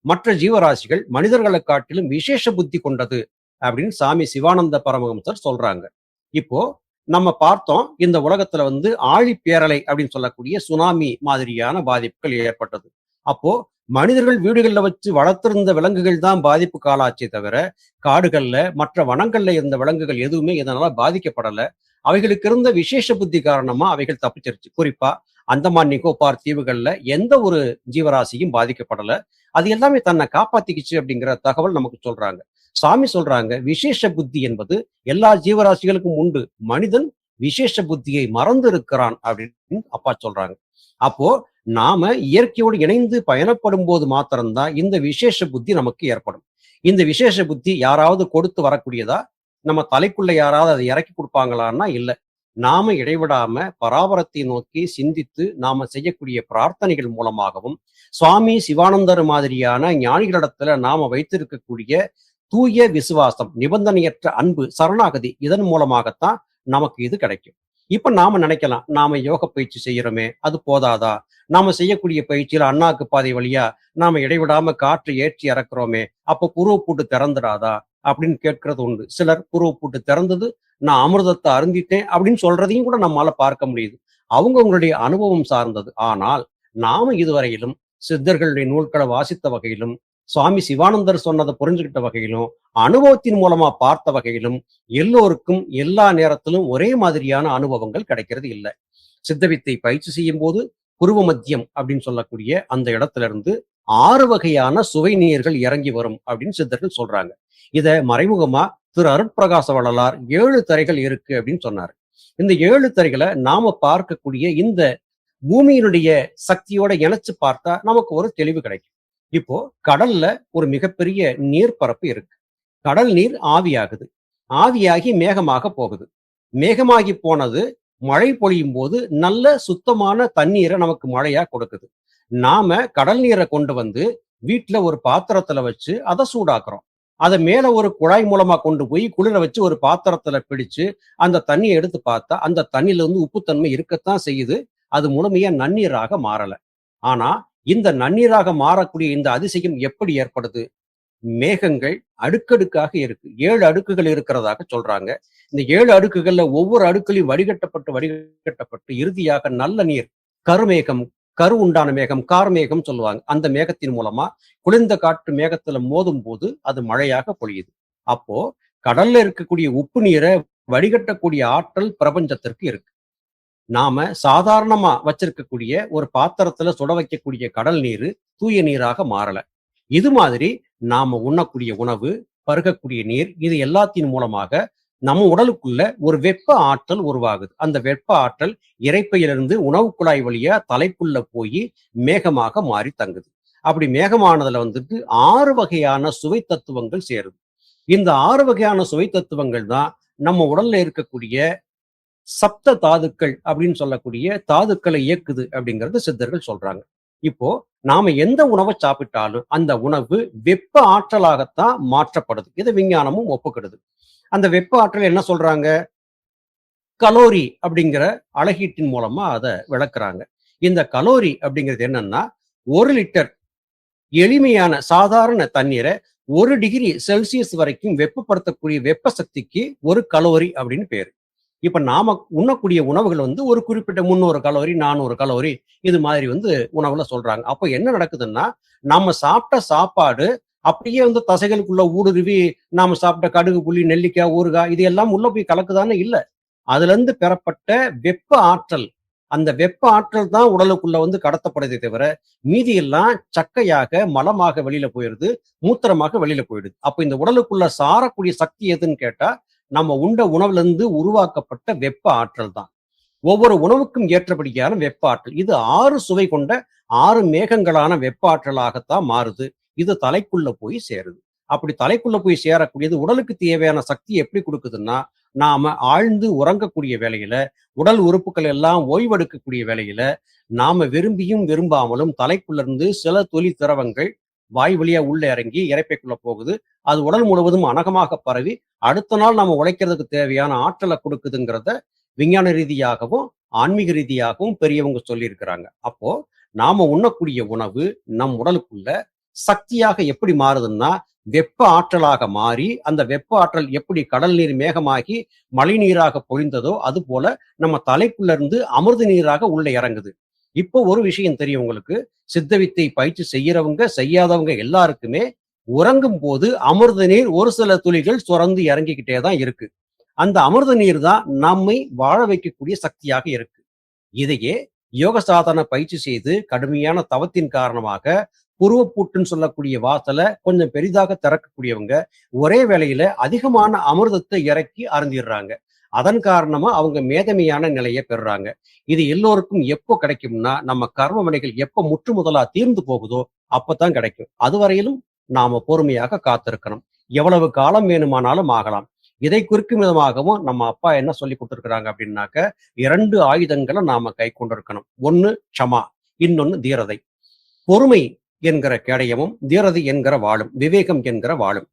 மற்ற ஜீவராசிகள் மனிதர்களை காட்டிலும் விசேஷ புத்தி கொண்டது அப்படின்னு சாமி சிவானந்த பரமஹம்சர் சொல்றாங்க. இப்போ நம்ம பார்த்தோம், இந்த உலகத்துல ஆழிப்பேரலை அப்படின்னு சொல்லக்கூடிய சுனாமி மாதிரியான பாதிப்புகள் ஏற்பட்டது. அப்போ மனிதர்கள் வீடுகள்ல வச்சு வளர்த்திருந்த விலங்குகள் தான் பாதிப்புக்கு ஆளாச்சே தவிர, காடுகள்ல மற்ற வனங்கள்ல இருந்த விலங்குகள் எதுவுமே இதனால பாதிக்கப்படல. அவைகளுக்கு இருந்த விசேஷ புத்தி காரணமா அவைகள் தப்பிச்சிருச்சு. குறிப்பா அந்தமான் நிக்கோபார் தீவுகள்ல எந்த ஒரு ஜீவராசியும் பாதிக்கப்படல. அது எல்லாமே தன்னை காப்பாத்திக்கிச்சு அப்படிங்கிற தகவல் நமக்கு சொல்றாங்க. சாமி சொல்றாங்க, விசேஷ புத்தி என்பது எல்லா ஜீவராசிகளுக்கும் உண்டு. மனிதன் விசேஷ புத்தியை மறந்து இருக்கிறான் அப்படின்னு அப்பா சொல்றாங்க. அப்போ நாம இயற்கையோடு இணைந்து பயணப்படும் போது மாத்திரம்தான் இந்த விசேஷ புத்தி நமக்கு ஏற்படும். இந்த விசேஷ புத்தி யாராவது கொடுத்து வரக்கூடியதா? நம்ம தலைக்குள்ள யாராவது அதை இறக்கி கொடுப்பாங்களான்னா இல்ல. நாம இடைவிடாம பராபரத்தை நோக்கி சிந்தித்து நாம செய்யக்கூடிய பிரார்த்தனைகள் மூலமாகவும், சுவாமி சிவானந்தர் மாதிரியான ஞானிகளிடத்துல நாம வைத்திருக்கக்கூடிய தூய விசுவாசம், நிபந்தனையற்ற அன்பு, சரணாகதி, இதன் மூலமாகத்தான் நமக்கு இது கிடைக்கும். இப்ப நாம நினைக்கலாம், நாம யோக பயிற்சி செய்யறோமே, அது போதாதா? நாம செய்யக்கூடிய பயிற்சியில அண்ணாக்கு பாதை வழியா நாம இடைவிடாம காற்று ஏற்றி இறக்குறோமே, அப்போ புருவ பூட்டு திறந்துடாதா அப்படின்னு கேட்கறது உண்டு. சிலர் புருவ பூட்டு திறந்தது, நான் அமிர்தத்தை அருந்திட்டேன் அப்படின்னு சொல்றதையும் கூட நம்மால பார்க்க முடியுது. அவங்களுடைய அனுபவம் சார்ந்தது. ஆனால் நாம இதுவரையிலும் சித்தர்களுடைய நூல்களை வாசித்த வகையிலும், சுவாமி சிவானந்தர் சொன்னதை புரிஞ்சுக்கிட்ட வகையிலும், அனுபவத்தின் மூலமா பார்த்த வகையிலும் எல்லோருக்கும் எல்லா நேரத்திலும் ஒரே மாதிரியான அனுபவங்கள் கிடைக்கிறது இல்லை. சித்தவித்தை பயிற்சி செய்யும் போது புருவ மத்தியம் அப்படின்னு சொல்லக்கூடிய அந்த இடத்துல இருந்து 6 வகையான சுவை நீர்கள் இறங்கி வரும் அப்படின்னு சித்தர்கள் சொல்றாங்க. இத மறைமுகமா திரு அருட்பிரகாச வள்ளலார் 7 தரைகள் இருக்கு அப்படின்னு சொன்னாரு. இந்த 7 தரைகளை நாம பார்க்கக்கூடிய இந்த பூமியினுடைய சக்தியோட இணைச்சு பார்த்தா நமக்கு ஒரு தெளிவு கிடைக்கும். இப்போ கடல்ல ஒரு மிகப்பெரிய நீர்ப்பரப்பு இருக்கு. கடல் நீர் ஆவியாகுது. ஆவியாகி மேகமாக போகுது. மேகமாகி போனது மழை பொழியும் போது நல்ல சுத்தமான தண்ணீரை நமக்கு மழையா கொடுக்குது. நாம கடல் நீரை கொண்டு வீட்டுல ஒரு பாத்திரத்துல வச்சு அதை சூடாக்குறோம். அதை மேல ஒரு குழாய் மூலமா கொண்டு போய் குளிர வச்சு ஒரு பாத்திரத்துல பிடிச்சு அந்த தண்ணியை எடுத்து பார்த்தா அந்த தண்ணியில உப்புத்தன்மை இருக்கத்தான் செய்யுது. அது முழுமையா நன்னீராக மாறல. ஆனா, இந்த நன்னீராக மாறக்கூடிய இந்த அதிசயம் எப்படி ஏற்படுது? மேகங்கள் அடுக்கடுக்காக இருக்கு. 7 அடுக்குகள் இருக்கிறதாக சொல்றாங்க. இந்த 7 அடுக்குகள்ல ஒவ்வொரு அடுக்குலயும் வடிகட்டப்பட்டு, வடிகட்டப்பட்டு இறுதியாக நல்ல நீர், கருமேகம், கரு உண்டான மேகம், கார்மேகம் சொல்லுவாங்க. அந்த மேகத்தின் மூலமா குளிர்ந்த காற்று மேகத்துல மோதும்போது அது மழையாக பொழியுது. அப்போ கடல்ல இருக்கக்கூடிய உப்பு நீர வடிகட்டக்கூடிய ஆற்றல் பிரபஞ்சத்திற்கு இருக்கு. நாம சாதாரணமா வச்சிருக்கக்கூடிய ஒரு பாத்திரத்துல சுட வைக்கக்கூடிய கடல் நீரு தூய நீராக மாறல. இது மாதிரி நாம உண்ணக்கூடிய உணவு, பருகக்கூடிய நீர் இது எல்லாத்தின் மூலமாக நம்ம உடலுக்குள்ள ஒரு வெப்ப ஆற்றல் உருவாகுது. அந்த வெப்ப ஆற்றல் இரைப்பையிலிருந்து உணவு குழாய் வழியா தலைக்குள்ள போய் மேகமாக மாறி தங்குது. அப்படி மேகமானதுல வந்துட்டு 6 வகையான சுவை தத்துவங்கள் சேருது. இந்த 6 வகையான சுவை தத்துவங்கள் தான் நம்ம உடல்ல இருக்கக்கூடிய சப்த தாதுக்கள் அப்படின்னு சொல்லக்கூடிய தாதுக்களை இயக்குது அப்படிங்கிறது சித்தர்கள் சொல்றாங்க. இப்போ நாம எந்த உணவை சாப்பிட்டாலும் அந்த உணவு வெப்ப ஆற்றலாகத்தான் மாற்றப்படுது. இதை விஞ்ஞானமும் ஒப்புக்கிடுது. அந்த வெப்ப ஆற்றல் என்ன சொல்றாங்க? கலோரி அப்படிங்கிற அளகீட்டின் மூலமா அதை விளக்குறாங்க. இந்த கலோரி அப்படிங்கிறது என்னன்னா 1 லிட்டர் எளிமையான சாதாரண தண்ணீரை 1 டிகிரி செல்சியஸ் வரைக்கும் வெப்பப்படுத்தக்கூடிய வெப்ப சக்திக்கு 1 கலோரி அப்படின்னு பேரு. இப்ப நாம உண்ணக்கூடிய உணவுகள் வந்து ஒரு குறிப்பிட்ட 300 கலோரி, 400 கலோரி இது மாதிரி வந்து உணவுல சொல்றாங்க. அப்ப என்ன நடக்குதுன்னா, நம்ம சாப்பிட்ட சாப்பாடு அப்படியே வந்து தசைகளுக்குள்ள ஊடுருவி நாம சாப்பிட்ட கடுகு, புளி, நெல்லிக்காய், ஊறுகாய் இது எல்லாம் உள்ள போய் கலக்குதானே இல்ல. அதிலிருந்து பெறப்பட்ட வெப்ப ஆற்றல், அந்த வெப்ப ஆற்றல் தான் உடலுக்குள்ள வந்து கடத்தப்படுதே தவிர, மீதி எல்லாம் சக்கையாக, மலமாக வெளியில போயிருது, மூத்திரமாக வெளியில போயிடுது. அப்ப இந்த உடலுக்குள்ள சாரக்கூடிய சக்தி எதுன்னு கேட்டா, நம்ம உண்ட உணவுல இருந்து உருவாக்கப்பட்ட வெப்ப ஆற்றல் தான். ஒவ்வொரு உணவுக்கும் ஏற்றபடியான வெப்ப ஆற்றல். இது 6 சுவை கொண்ட 6 மேகங்களான வெப்ப ஆற்றலாகத்தான் மாறுது. இது தலைக்குள்ள போய் சேருது. அப்படி தலைக்குள்ள போய் சேரக்கூடியது உடலுக்கு தேவையான சக்தி எப்படி கொடுக்குதுன்னா, நாம ஆழ்ந்து உறங்கக்கூடிய வேளையில, உடல் உறுப்புகள் எல்லாம் ஓய்வெடுக்கக்கூடிய வேளையில, நாம விரும்பியும் விரும்பாமலும் தலைக்குள்ள இருந்து சில துளி திரவங்கள் வாய் வழியா உள்ள இறங்கி இரைப்பைக்குள்ள போகுது. அது உடல் முழுவதும் அனகமாக பரவி, அடுத்த நாள் நாம உழைக்கிறதுக்கு தேவையான ஆற்றலை கொடுக்குதுங்கிறத விஞ்ஞான ரீதியாகவும், ஆன்மீக ரீதியாகவும் பெரியவங்க சொல்லியிருக்கிறாங்க. அப்போ நாம உண்ணக்கூடிய உணவு நம் உடலுக்குள்ள சக்தியாக எப்படி மாறுதுன்னா, வெப்ப ஆற்றலாக மாறி, அந்த வெப்ப ஆற்றல் எப்படி கடல் நீர் மேகமாகி மழை நீராக பொழிந்ததோ, அது போல நம்ம தலைக்குள்ள இருந்து அமிர்த நீராக உள்ள இறங்குது. இப்போ ஒரு விஷயம் தெரியும் உங்களுக்கு. சித்த வித்தை பயிற்சி செய்யறவங்க, செய்யாதவங்க எல்லாருக்குமே உறங்கும் போது அமிர்த நீர் ஒரு சில துளிகள் சுரந்து இறங்கிக்கிட்டே தான் இருக்கு. அந்த அமிர்த நீர் தான் நம்மை வாழ வைக்கக்கூடிய சக்தியாக இருக்கு. இதையே யோக சாதன பயிற்சி செய்து கடுமையான தவத்தின் காரணமாக புருவப்பூட்டுன்னு சொல்லக்கூடிய வாசலை கொஞ்சம் பெரிதாக திறக்கக்கூடியவங்க ஒரே வேளையில அதிகமான அமிர்தத்தை இறக்கி அருந்திடுறாங்க. அதன் காரணமா அவங்க மேதமையான நிலையை பெறுறாங்க. இது எல்லோருக்கும் எப்போ கிடைக்கும்னா, நம்ம கர்ம வினைகள் எப்போ முற்று முதலா தீர்ந்து போகுதோ அப்பதான் கிடைக்கும். அதுவரையிலும் நாம பொறுமையாக காத்திருக்கணும். எவ்வளவு காலம் வேணுமானாலும் ஆகலாம். இதை குறிக்கும் விதமாகவும் நம்ம அப்பா என்ன சொல்லி கொடுத்திருக்கிறாங்க அப்படின்னாக்க, 2 ஆயுதங்களை நாம கை கொண்டிருக்கணும். ஒண்ணு க்ஷமா, இன்னொன்னு தீரதை. பொறுமை என்கிற கேடயமும், தீரதை என்கிற வாளும், விவேகம் என்கிற வாளும்.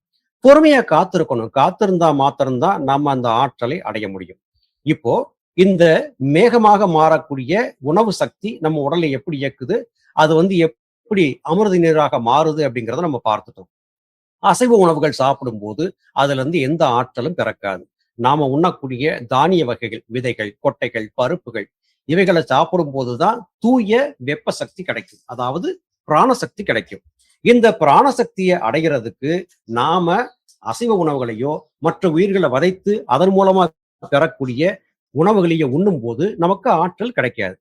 பொறுமையா காத்திருக்கணும். காத்திருந்தா மாத்திரம்தான் நாம அந்த ஆற்றலை அடைய முடியும். இப்போ இந்த மேகமாக மாறக்கூடிய உணவு சக்தி நம்ம உடலை எப்படி இயக்குது, அது வந்து எப்படி அமிர்த நீராக மாறுது அப்படிங்கிறத நம்ம பார்த்துட்டோம். அசைவ உணவுகள் சாப்பிடும்போது அதுல இருந்து எந்த ஆற்றலும் பிறக்காது. நாம உண்ணக்கூடிய தானிய வகைகள், விதைகள், கொட்டைகள், பருப்புகள் இவைகளை சாப்பிடும் போதுதான் தூய வெப்ப சக்தி கிடைக்கும். அதாவது பிராணசக்தி கிடைக்கும். இந்த பிராணசக்தியை அடைகிறதுக்கு நாம அசைவ உணவுகளையோ மற்ற உயிர்களை வதைத்து அதன் மூலமா பெறக்கூடிய உணவுகளையோ உண்ணும் போது நமக்கு ஆற்றல் கிடைக்காது.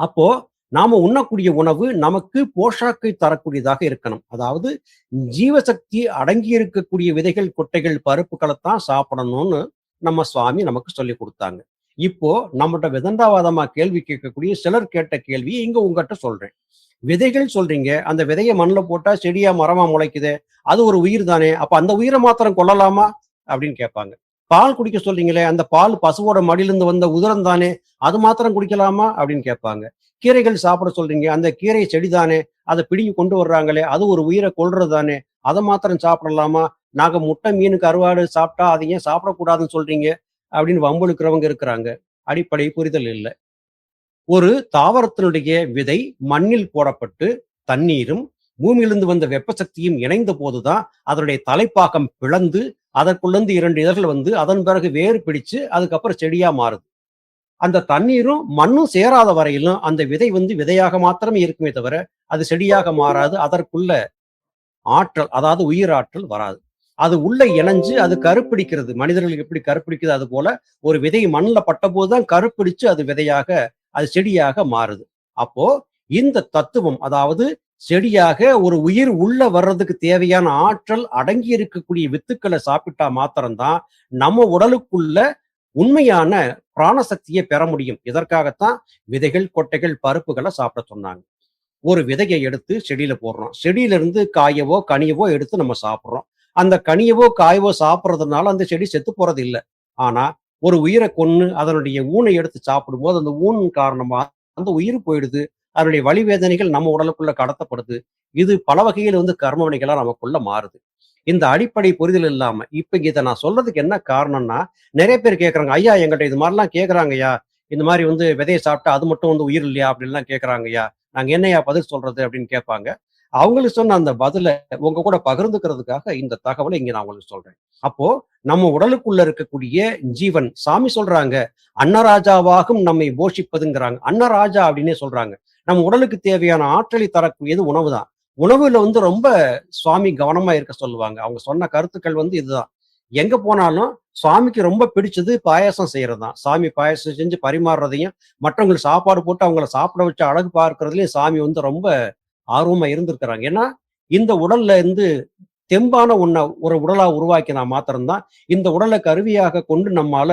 அப்போ நாம உண்ணக்கூடிய உணவு நமக்கு போஷாக்கை தரக்கூடியதாக இருக்கணும். அதாவது ஜீவசக்தி அடங்கி இருக்கக்கூடிய விதைகள், கொட்டைகள், பருப்புகளைத்தான் சாப்பிடணும்னு நம்ம சுவாமி நமக்கு சொல்லி கொடுத்தாங்க. இப்போ நம்மகிட்ட விதண்டாவாதமா கேள்வி கேட்கக்கூடிய சிலர் கேட்ட கேள்வியை இங்க உங்ககிட்ட சொல்றேன். விதைகள் சொல்றீங்க, அந்த விதைய மண்ணுல போட்டா செடியா மரமா முளைக்குதே, அது ஒரு உயிர் தானே, அப்ப அந்த உயிரை மாத்திரம் கொல்லலாமா அப்படின்னு கேட்பாங்க. பால் குடிக்க சொல்றீங்களே, அந்த பால் பசுவோட மடியிலிருந்து வந்த உதிரம் தானே, அது மாத்திரம் குடிக்கலாமா அப்படின்னு கேட்பாங்க. கீரைகள் சாப்பிட சொல்றீங்க, அந்த கீரை செடிதானே, அதை பிடுங்கி கொண்டு வர்றாங்களே, அது ஒரு உயிரை கொல்றது தானே, அதை மாத்திரம் சாப்பிடலாமா? நாங்க முட்டை, மீன், கருவாடு சாப்பிட்டா அதை ஏன் சாப்பிடக்கூடாதுன்னு சொல்றீங்க அப்படின்னு வம்பிழுக்கிறவங்க இருக்கிறாங்க. அடிப்படை புரிதல் இல்லை. ஒரு தாவரத்தினுடைய விதை மண்ணில் போடப்பட்டு தண்ணீரும் பூமியிலிருந்து வந்த வெப்ப சக்தியும் இணைந்த போதுதான் அதனுடைய தலைப்பாகம் பிளந்து அதற்குள்ளேந்து 2 இதழ்கள் வந்து அதன் பிறகு வேறு பிடிச்சு அதுக்கப்புறம் செடியா மாறுது. அந்த தண்ணீரும் மண்ணும் சேராத வரையிலும் அந்த விதை வந்து விதையாக மாத்திரமே இருக்குமே தவிர அது செடியாக மாறாது. அதற்குள்ள ஆற்றல், அதாவது உயிராற்றல் வராது. அது உள்ள இணைஞ்சு அது கருப்பிடிக்கிறது. மனிதர்களுக்கு எப்படி கருப்பிடிக்குது அது போல ஒரு விதை மண்ணுல பட்டபோதுதான் கருப்பிடிச்சு அது விதையாக, அது செடியாக மாறுது. அப்போ இந்த தத்துவம், அதாவது செடியாக ஒரு உயிர் உள்ள வர்றதுக்கு தேவையான ஆற்றல் அடங்கி இருக்கக்கூடிய வித்துக்களை சாப்பிட்டா மாத்திரம்தான் நம்ம உடலுக்குள்ள உண்மையான பிராணசக்தியை பெற முடியும். இதற்காகத்தான் விதைகள், கொட்டைகள், பருப்புகளை சாப்பிட சொன்னாங்க. ஒரு விதையை எடுத்து செடியில போடுறோம். செடியில இருந்து காயவோ, கனியவோ எடுத்து நம்ம சாப்பிடுறோம். அந்த கனியவோ, காயவோ சாப்பிடுறதுனால அந்த செடி செத்து போறது இல்ல. ஆனா, ஒரு உயிரை கொன்னு அதனுடைய ஊனை எடுத்து சாப்பிடும்போது அந்த ஊன் காரணமா அந்த உயிர் போயிடுது. அதனுடைய வலி வேதனைகள் நம்ம உடலுக்குள்ள கடத்தப்படுது. இது பல வகையில வந்து கர்ம வினைகளா நமக்குள்ள மாறுது. இந்த அடிப்படை புரிதல் இல்லாம, இப்ப இத நான் சொல்றதுக்கு என்ன காரணம்னா, நெறைய பேர் கேட்கறாங்க. ஐயா எங்கள்ட்ட இது மாரிலாம் கேட்கறாங்கய்யா. இந்த மாரி வந்து விதைய சாப்பிட்டா அது மட்டும் வந்து உயிர் இல்லையா? அப்படின்லாம் கேட்கறாங்கய்யா. நாங்க என்னய்யா பதில் சொல்றது? அப்படின்னு கேட்பாங்க. அவங்களுக்கு சொன்ன அந்த பதில உங்க கூட பகிர்ந்துக்கிறதுக்காக இந்த தகவல இங்க நான் உங்களுக்கு சொல்றேன். அப்போ நம்ம உடலுக்குள்ள இருக்கக்கூடிய ஜீவன், சாமி சொல்றாங்க, அன்னராஜாவாகும் நம்மை போஷிப்பதுங்கிறாங்க. அன்னராஜா அப்படின்னே சொல்றாங்க. நம்ம உடலுக்கு தேவையான ஆற்றலை தரக்கூடியது உணவு தான். உணவுல வந்து ரொம்ப சுவாமி கவனமா இருக்க சொல்லுவாங்க. அவங்க சொன்ன கருத்துக்கள் வந்து இதுதான். எங்க போனாலும் சுவாமிக்கு ரொம்ப பிடிச்சது பாயாசம் செய்யறதுதான். சாமி பாயாசம் செஞ்சு பரிமாறுறதையும், மற்றவங்களுக்கு சாப்பாடு போட்டு அவங்கள சாப்பிட வச்சு அழகு பார்க்கிறதுலயும் சாமி வந்து ரொம்ப ஆர்வமா இருந்திருக்கிறாங்க. ஏன்னா, இந்த உடல்ல இருந்து தெம்பான ஒரு உடலா உருவாக்கினா மாத்திரம்தான், இந்த உடலை கருவியாக கொண்டு நம்மால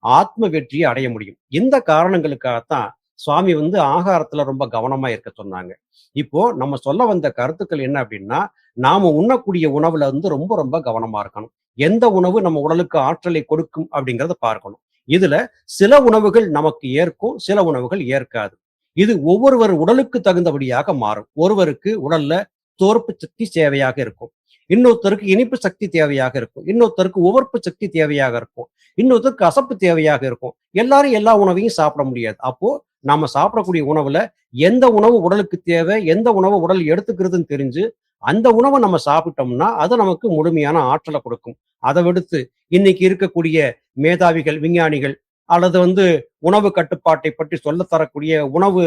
ஆத்ம வெற்றியை அடைய முடியும். இந்த காரணங்களுக்காகத்தான் சுவாமி வந்து ஆகாரத்துல ரொம்ப கவனமா இருக்க சொன்னாங்க. இப்போ நம்ம சொல்ல வந்த கருத்துக்கள் என்ன அப்படின்னா, நாம உண்ணக்கூடிய உணவுல வந்து ரொம்ப ரொம்ப கவனமா இருக்கணும். எந்த உணவு நம்ம உடலுக்கு ஆற்றலை கொடுக்கும் அப்படிங்கிறத பார்க்கணும். இதுல சில உணவுகள் நமக்கு ஏற்கும், சில உணவுகள் ஏற்காது. இது ஒவ்வொருவர் உடலுக்கு தகுந்தபடியாக மாறும். ஒருவருக்கு உடல்ல தோற்பு சக்தி தேவையாக இருக்கும். இன்னொருத்தருக்கு இனிப்பு சக்தி தேவையாக இருக்கும். இன்னொருத்தருக்கு உவர்ப்பு சக்தி தேவையாக இருக்கும். இன்னொருத்தருக்கு கசப்பு தேவையாக இருக்கும். எல்லாரும் எல்லா உணவையும் சாப்பிட முடியாது. அப்போ நாம சாப்பிடக்கூடிய உணவுல எந்த உணவு உடலுக்கு தேவை, எந்த உணவு உடல் எடுத்துக்கிறதுன்னு தெரிஞ்சு, அந்த உணவை நம்ம சாப்பிட்டோம்னா, அது நமக்கு முழுமையான ஆற்றலை கொடுக்கும். அதை விடுத்து இன்னைக்கு இருக்கக்கூடிய மேதாவிகள், விஞ்ஞானிகள் அல்லது வந்து உணவு கட்டுப்பாட்டை பற்றி சொல்ல தரக்கூடிய உணவு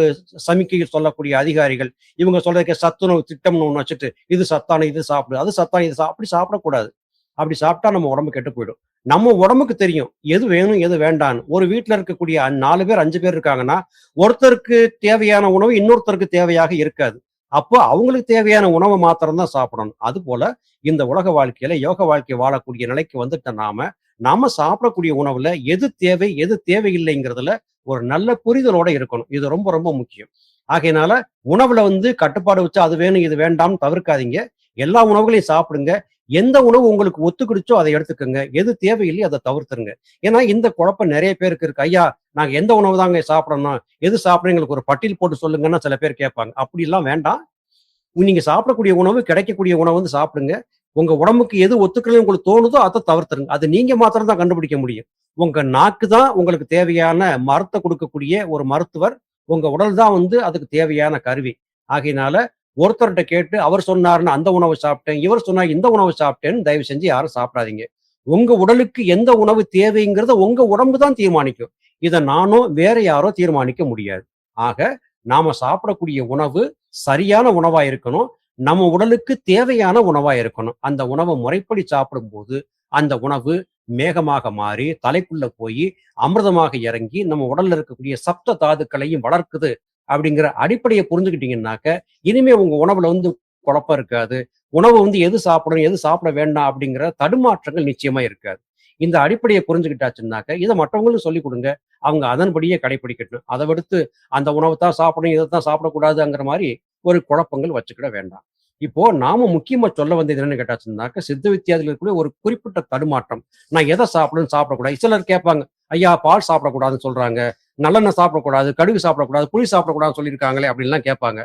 சமிக்கைகள் சொல்லக்கூடிய அதிகாரிகள், இவங்க சொல்றதுக்கு சத்துணவு திட்டம்னு ஒண்ணு வச்சுட்டு, இது சத்தான இது சாப்பிடு, அது சத்தான இது அப்படி சாப்பிடக்கூடாது. அப்படி சாப்பிட்டா நம்ம உடம்பு கெட்டு போயிடும். நம்ம உடம்புக்கு தெரியும் எது வேணும் எது வேண்டான்னு. ஒரு வீட்டுல இருக்கக்கூடிய 4 பேர் 5 பேர் இருக்காங்கன்னா, ஒருத்தருக்கு தேவையான உணவு இன்னொருத்தருக்கு தேவையாக இருக்காது. அப்போ அவங்களுக்கு தேவையான உணவை மாத்திரம் தான் சாப்பிடணும். அது போல இந்த உலக வாழ்க்கையில யோக வாழ்க்கை வாழக்கூடிய நிலைக்கு வந்துட்ட நாம சாப்பிடக்கூடிய உணவுல எது தேவை எது தேவையில்லைங்கிறதுல ஒரு நல்ல புரிதலோட இருக்கணும். இது ரொம்ப ரொம்ப முக்கியம். ஆகையினால உணவுல வந்து கட்டுப்பாடு வச்சு அது வேணும் இது வேண்டாம்னு தவிர்க்காதீங்க. எல்லா உணவுகளையும் சாப்பிடுங்க. எந்த உணவு உங்களுக்கு ஒத்துக்கிடுச்சோ அதை எடுத்துக்கங்க. எது தேவையில்லையோ அதை தவிர்த்துருங்க. ஏன்னா இந்த குழப்பம் நிறைய பேருக்கு இருக்கு. ஐயா நாங்க எந்த உணவு தாங்க சாப்பிடணும், எது சாப்பிடணும் எங்களுக்கு ஒரு பட்டியல் போட்டு சொல்லுங்கன்னா சில பேர் கேட்பாங்க. அப்படிலாம் வேண்டாம். நீங்க சாப்பிடக்கூடிய உணவு, கிடைக்கக்கூடிய உணவு வந்து சாப்பிடுங்க. உங்க உடம்புக்கு எது ஒத்துக்கலன்னு உங்களுக்கு தோணுதோ அதை தவிர்த்துருங்க. அது நீங்க மாத்திரம் தான் கண்டுபிடிக்க முடியும். உங்க நாக்கு தான் உங்களுக்கு தேவையான மருத்தை கொடுக்கக்கூடிய ஒரு மருத்துவர். உங்க உடல் தான் வந்து அதுக்கு தேவையான கருவி. ஆகையினால ஒருத்தர்கிட்ட கேட்டு அவர் சொன்னாருன்னு அந்த உணவு சாப்பிட்டேன், இவர் சொன்னா இந்த உணவு சாப்பிட்டேன்னு தயவு செஞ்சு யாரும் சாப்பிடாதீங்க. உங்க உடலுக்கு எந்த உணவு தேவைங்கிறத உங்க உடம்பு தான் தீர்மானிக்கும். இத நானோ வேற யாரோ தீர்மானிக்க முடியாது. ஆக நாம சாப்பிடக்கூடிய உணவு சரியான உணவா இருக்கணும். நம்ம உடலுக்கு தேவையான உணவா இருக்கணும். அந்த உணவை முறைப்படி சாப்பிடும்போது அந்த உணவு மேகமாக மாறி தலைக்குள்ள போய் அமிர்தமாக இறங்கி நம்ம உடல்ல இருக்கக்கூடிய சப்த தாதுக்களையும் வளர்க்குது அப்படிங்கிற அடிப்படையை புரிஞ்சுக்கிட்டீங்கன்னாக்க இனிமே உங்க உணவுல வந்து குழப்பம் இருக்காது. உணவு வந்து எது சாப்பிடணும் எது சாப்பிட வேண்டாம் அப்படிங்கிற தடுமாற்றங்கள் நிச்சயமா இருக்காது. இந்த அடிப்படையை புரிஞ்சுக்கிட்டாச்சுன்னாக்க இதை மற்றவங்களும் சொல்லிக் கொடுங்க. அவங்க அதன்படியே கடைபிடிக்கட்டும். அதை விடுத்து அந்த உணவை தான் சாப்பிடணும் இதைத்தான் சாப்பிடக்கூடாதுங்கிற மாதிரி ஒரு குழப்பங்கள் வச்சுக்கிட வேண்டாம். இப்போ நாம முக்கியமா சொல்ல வந்தது என்னன்னு கேட்டாச்சுன்னாக்க சித்த வித்தியாதிகள் இருக்கக்கூடிய ஒரு குறிப்பிட்ட தடுமாற்றம். நான் எதை சாப்பிடணும் சாப்பிடக்கூடாது. சிலர் கேட்பாங்க, ஐயா பால் சாப்பிடக்கூடாதுன்னு சொல்றாங்க, நல்லெண்ணெய் சாப்பிடக்கூடாது, கடுகு சாப்பிடக்கூடாது, புளி சாப்பிடக்கூடாதுன்னு சொல்லியிருக்காங்களே அப்படின்லாம் கேட்பாங்க.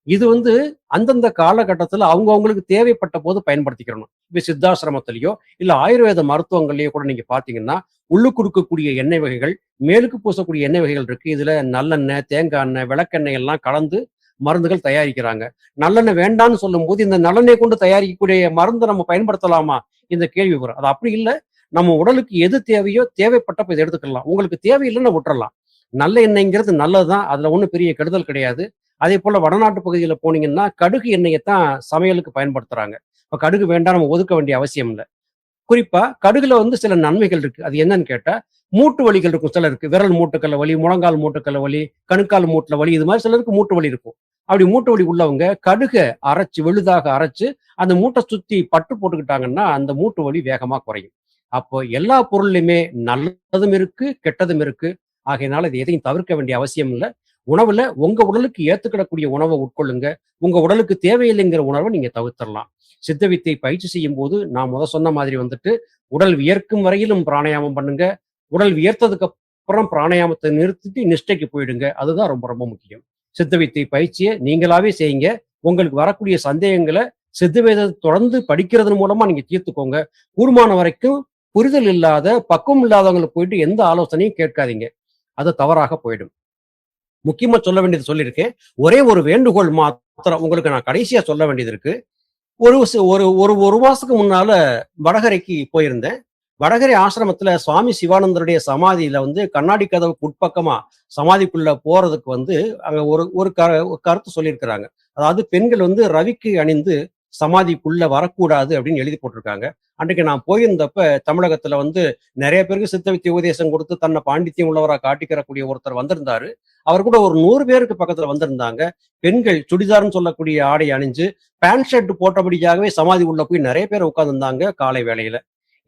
இது வந்து அந்தந்த காலகட்டத்துல அவங்கவங்களுக்கு தேவைப்பட்ட போது பயன்படுத்திக்கிறணும். இப்ப சித்தாசிரமத்திலயோ, இல்ல ஆயுர்வேத மருத்துவங்கள்லயோ கூட நீங்க பார்த்தீங்கன்னா, உள்ளுக்கு இருக்கக்கூடிய எண்ணெய் வகைகள், மேலுக்கு பூசக்கூடிய எண்ணெய் வகைகள் இருக்கு. இதுல நல்லெண்ணெய், தேங்காய் எண்ணெய், விளக்கெண்ணெய் எல்லாம் கலந்து மருந்துகள் தயாரிக்கிறாங்க. நல்லெண்ணெய் வேண்டான்னு சொல்லும்போது, இந்த நல்லெண்ணெய் கொண்டு தயாரிக்கக்கூடிய மருந்த நம்ம பயன்படுத்தலாமா? இந்த கேள்வி வரும். அது அப்படி இல்ல. நம்ம உடலுக்கு எது தேவையோ, தேவைப்பட்டப்ப இத எடுத்துக்கலாம். உங்களுக்கு தேவையில்லைன்னா விட்டுறலாம். நல்ல எண்ணெய்ங்கிறது நல்லதுதான். அதுல ஒண்ணும் பெரிய கெடுதல் கிடையாது. அதேபோல வடநாட்டு பகுதியில போனீங்கன்னா, கடுகு எண்ணெயத்தான் சமையலுக்கு பயன்படுத்துறாங்க. இப்ப கடுகு வேண்டாம் நம்ம ஒதுக்க வேண்டிய அவசியம் இல்ல. குறிப்பா கடுகுல வந்து சில நன்மைகள் இருக்கு. அது என்னன்னு கேட்டா, மூட்டு வலிகள் இருக்கும் சிலருக்கு. விரல் மூட்டுக்கல்ல வலி, முழங்கால் மூட்டுக்கல்ல வலி, கணுக்கால் மூட்டுல வலி, இது மாரி சிலருக்கு மூட்டு வலி இருக்கும். அப்படி மூட்டு வலி உள்ளவங்க கடுக அரைச்சு விழுதாக அரைச்சு, அந்த மூட்ட சுத்தி பட்டு போட்டுக்கிட்டாங்கன்னா, அந்த மூட்டு வலி வேகமா குறையும். அப்போ எல்லா பொருள்லயுமே நல்லதும் இருக்கு, கெட்டதும் இருக்கு. ஆகையினால இது எதையும் தவிர்க்க வேண்டிய அவசியம் இல்ல. உணவுல உங்க உடலுக்கு ஏத்துக்கிடக்கூடிய உணவ உட்கொள்ளுங்க. உங்க உடலுக்கு தேவையில்லைங்கிற உணர்வ நீங்க தவிர்த்தரலாம். சித்த வித்தை பயிற்சி செய்யும்போது, நான் சொன்ன மாதிரி வந்துட்டு, உடல் வியர்க்கும் வரையிலும் பிராணாயாமம் பண்ணுங்க. உடல் வியர்த்ததுக்கு அப்புறம் பிராணாயாமத்த நிறுத்திட்டு நிஷ்டைக்கு போயிடுங்க. அதுதான் ரொம்ப ரொம்ப முக்கியம். சித்த வித்தை பயிற்சிய நீங்களாவே செய்யுங்க. உங்களுக்கு வரக்கூடிய சந்தேகங்கள சித்த வேதத்த தொடர்ந்து படிக்கிறதன் மூலமா நீங்க தீர்த்துக்கோங்க. கூடுமான வரைக்கும் புரிதல் இல்லாத, பக்குவம் இல்லாதவங்கள போயிட்டு எந்த ஆலோசனையும் கேட்காதீங்க. அது தவறாக போயிடும். முக்கியமா சொல்ல வேண்டியது சொல்லியிருக்கேன். ஒரே ஒரு வேண்டுகோள் மாத்திரம் உங்களுக்கு நான் கடைசியா சொல்ல வேண்டியது இருக்கு. ஒரு ஸ் ஒரு ஒரு 1 மாசத்துக்கு முன்னால வடகரைக்கு போயிருந்தேன். வடகரை ஆசிரமத்துல சுவாமி சிவானந்தருடைய சமாதியில வந்து கண்ணாடி கதவுக்கு உட்பக்கமா சமாதிக்குள்ள போறதுக்கு வந்து அங்க ஒரு ஒரு கருத்து சொல்லியிருக்கிறாங்க. அதாவது பெண்கள் வந்து ரவிக்கை அணிந்து சமாதிக்குள்ள வரக்கூடாது அப்படின்னு எழுதி போட்டிருக்காங்க. அன்றைக்கு நான் போயிருந்தப்ப தமிழகத்துல வந்து நெறைய பேருக்கு சித்த வித்தை உபதேசம் கொடுத்து தன்னை பாண்டித்யம் உள்ளவரா காட்டிக்கிறக்கூடிய ஒருத்தர் வந்திருந்தாரு. அவர் கூட ஒரு 100 பேருக்கு பக்கத்துல வந்திருந்தாங்க. பெண்கள் சுடிதார்ன்னு சொல்லக்கூடிய ஆடை அணிஞ்சு பேண்ட் ஷர்ட் போட்டபடியாகவே சமாதி உள்ள போய் நெறைய பேர் உட்கார்ந்திருந்தாங்க காலை வேளையில.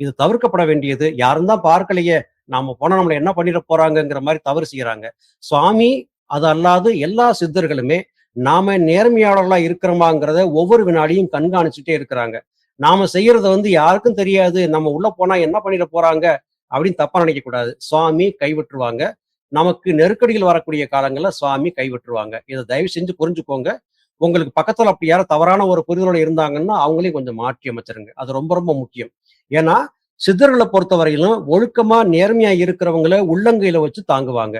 இது தவிர்க்கப்பட வேண்டியது. யாரும் தான் பார்க்கலையே, நாம போனா நம்மள என்ன பண்ணிற போறாங்கங்கிற மாரி தவறு செய்யறாங்க. சுவாமி அது அல்லாது எல்லா சித்தர்களுமே நாம நேர்மையாளர்களா இருக்கிறோமாங்கிறத ஒவ்வொரு வினாடியும் கண்காணிச்சுட்டே இருக்கிறாங்க. நாம செய்யறத வந்து யாருக்கும் தெரியாது. நம்ம உள்ள போனா என்ன பண்ணிட போறாங்க அப்படின்னு தப்பா நினைக்க கூடாது. சுவாமி கைவிட்டுருவாங்க. நமக்கு நெருக்கடிகள் வரக்கூடிய காலங்கள்ல சுவாமி கைவிட்டுருவாங்க. இத தயவு செஞ்சு புரிஞ்சுக்கோங்க. உங்களுக்கு பக்கத்துல அப்படி யாரும் தவறான ஒரு புரிதலோட இருந்தாங்கன்னா, அவங்களையும் கொஞ்சம் மாற்றி அமைச்சிருங்க. அது ரொம்ப ரொம்ப முக்கியம். ஏன்னா, சித்தர்கள பொறுத்தவரையிலும் ஒழுக்கமா, நேர்மையா இருக்கிறவங்கள உள்ளங்கையில வச்சு தாங்குவாங்க.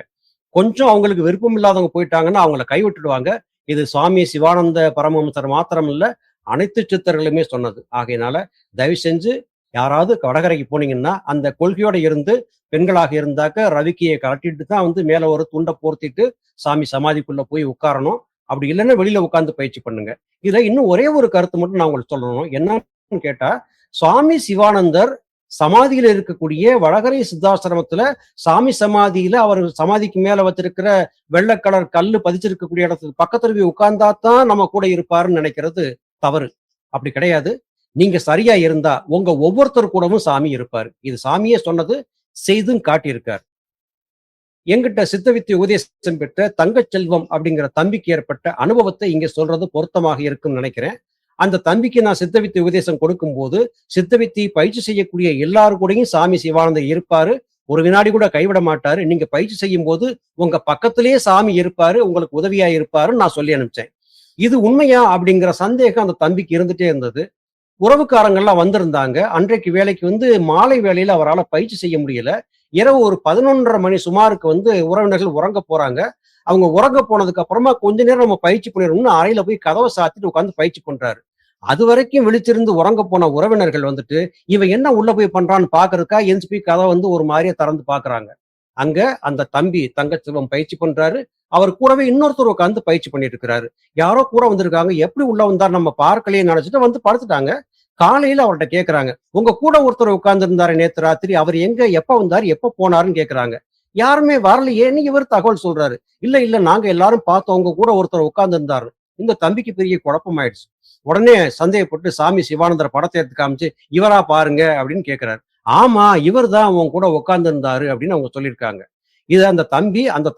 கொஞ்சம் அவங்களுக்கு விருப்பம் இல்லாதவங்க போயிட்டாங்கன்னா, அவங்கள கைவிட்டுடுவாங்க. இது சுவாமி சிவானந்த பரமஹம்சர் மாத்திரம் இல்ல, அனைத்து சித்தர்களுமே சொன்னது. ஆகையினால தயவு செஞ்சு யாராவது வடகரைக்கு போனீங்கன்னா, அந்த கொள்கையோட இருந்து பெண்களாக இருந்தாக்க ரவிக்கைய கழட்டிட்டு தான் வந்து மேல ஒரு துண்ட போர்த்திட்டு சாமி சமாதிக்குள்ள போய் உட்காரணும். அப்படி இல்லைன்னா வெளியில உட்கார்ந்து பயிற்சி பண்ணுங்க. இதுல இன்னும் ஒரே ஒரு கருத்து மட்டும் நான் உங்களுக்கு சொல்லணும். என்னன்னு கேட்டா, சுவாமி சிவானந்தர் சமாதியில இருக்கக்கூடிய வடகரை சித்தாசிரமத்துல சாமி சமாதியில அவர் சமாதிக்கு மேல வச்சிருக்கிற வெள்ளை கலர் கல்லு பதிச்சிருக்கக்கூடிய இடத்துக்கு பக்கத்துல போய் உட்கார்ந்தா நம்ம கூட இருப்பாருன்னு நினைக்கிறது தவறு. அப்படி கிடையாது. நீங்க சரியா இருந்தா உங்க ஒவ்வொருத்தர் கூடவும் சாமி இருப்பாரு. இது சாமியே சொன்னது, செய்தும் காட்டியிருக்கார். என்கிட்ட சித்தவித்தை உபதேசம் பெற்ற தங்கச்செல்வம் அப்படிங்கிற தம்பிக்கு ஏற்பட்ட அனுபவத்தை இங்க சொல்றது பொருத்தமாக இருக்கும்னு நினைக்கிறேன். அந்த தம்பிக்கு நான் சித்தவித்தை உபதேசம் கொடுக்கும்போது, சித்தவித்தை பயிற்சி செய்யக்கூடிய எல்லாரு கூடயும் சாமி சிவானந்தர் இருப்பாரு. ஒரு வினாடி கூட கைவிட மாட்டாரு. நீங்க பயிற்சி செய்யும்போது உங்க பக்கத்திலேயே சாமி இருப்பாரு. உங்களுக்கு உதவியா இருப்பாருன்னு நான் சொல்லி அனுப்பிச்சேன். இது உண்மையா அப்படிங்கிற சந்தேகம் அந்த தம்பிக்கு இருந்துட்டே இருந்தது. உறவுக்காரங்கள்லாம் வந்திருந்தாங்க. அன்றைக்கு வேலைக்கு வந்து மாலை வேளையில அவரால பயிற்சி செய்ய முடியல. இரவு ஒரு 11:30 மணி சுமாருக்கு வந்து உறவினர்கள் உறங்க போறாங்க. அவங்க உறங்க போனதுக்கு அப்புறமா கொஞ்ச நேரம் நம்ம பயிற்சி பண்ணிடணும்னு அறையில போய் கதவை சாத்திட்டு உட்கார்ந்து பயிற்சி பண்றாரு. அதுவரைக்கும் விழிச்சிருந்து உறங்க போன உறவினர்கள் வந்துட்டு, இவன் என்ன உள்ள போய் பண்றான்னு பாக்குறதுக்கா எந்திரிச்சு போய் கதவை வந்து ஒரு மாதிரியா திறந்து பாக்குறாங்க. அங்க அந்த தம்பி தங்கச்செல்வம் பயிற்சி பண்றாரு. அவர் கூடவே இன்னொருத்தர் உட்கார்ந்து பயிற்சி பண்ணிட்டு இருக்கிறாரு. யாரோ கூட வந்திருக்காங்க. எப்படி உள்ள வந்தார் நம்ம பார்க்கலையே நினைச்சிட்டு வந்து படுத்துட்டாங்க. காலையில அவர்ட்ட கேட்கறாங்க. உங்க கூட ஒருத்தர் உட்கார்ந்து இருந்தாரு நேத்து ராத்திரி. அவர் எங்க எப்ப வந்தாரு? எப்ப போனாருன்னு கேட்கறாங்க. யாருமே வரலையேன்னு இவர் தகவல் சொல்றாரு. இல்ல, இல்ல நாங்க எல்லாரும் பார்த்தோம். உங்க கூட ஒருத்தர் உட்கார்ந்து இருந்தாரு. இந்த தம்பிக்கு பெரிய குழப்பமாயிடுச்சு. உடனே சந்தேகப்பட்டு சாமி சிவானந்தர் படத்தை எடுத்து காமிச்சு, இவரா பாருங்க அப்படின்னு கேட்கிறாரு. ஆமா, இவர் தான் உன் கூட உட்கார்ந்து இருந்தாரு அப்படின்னு அவங்க சொல்லியிருக்காங்க. இத அந்த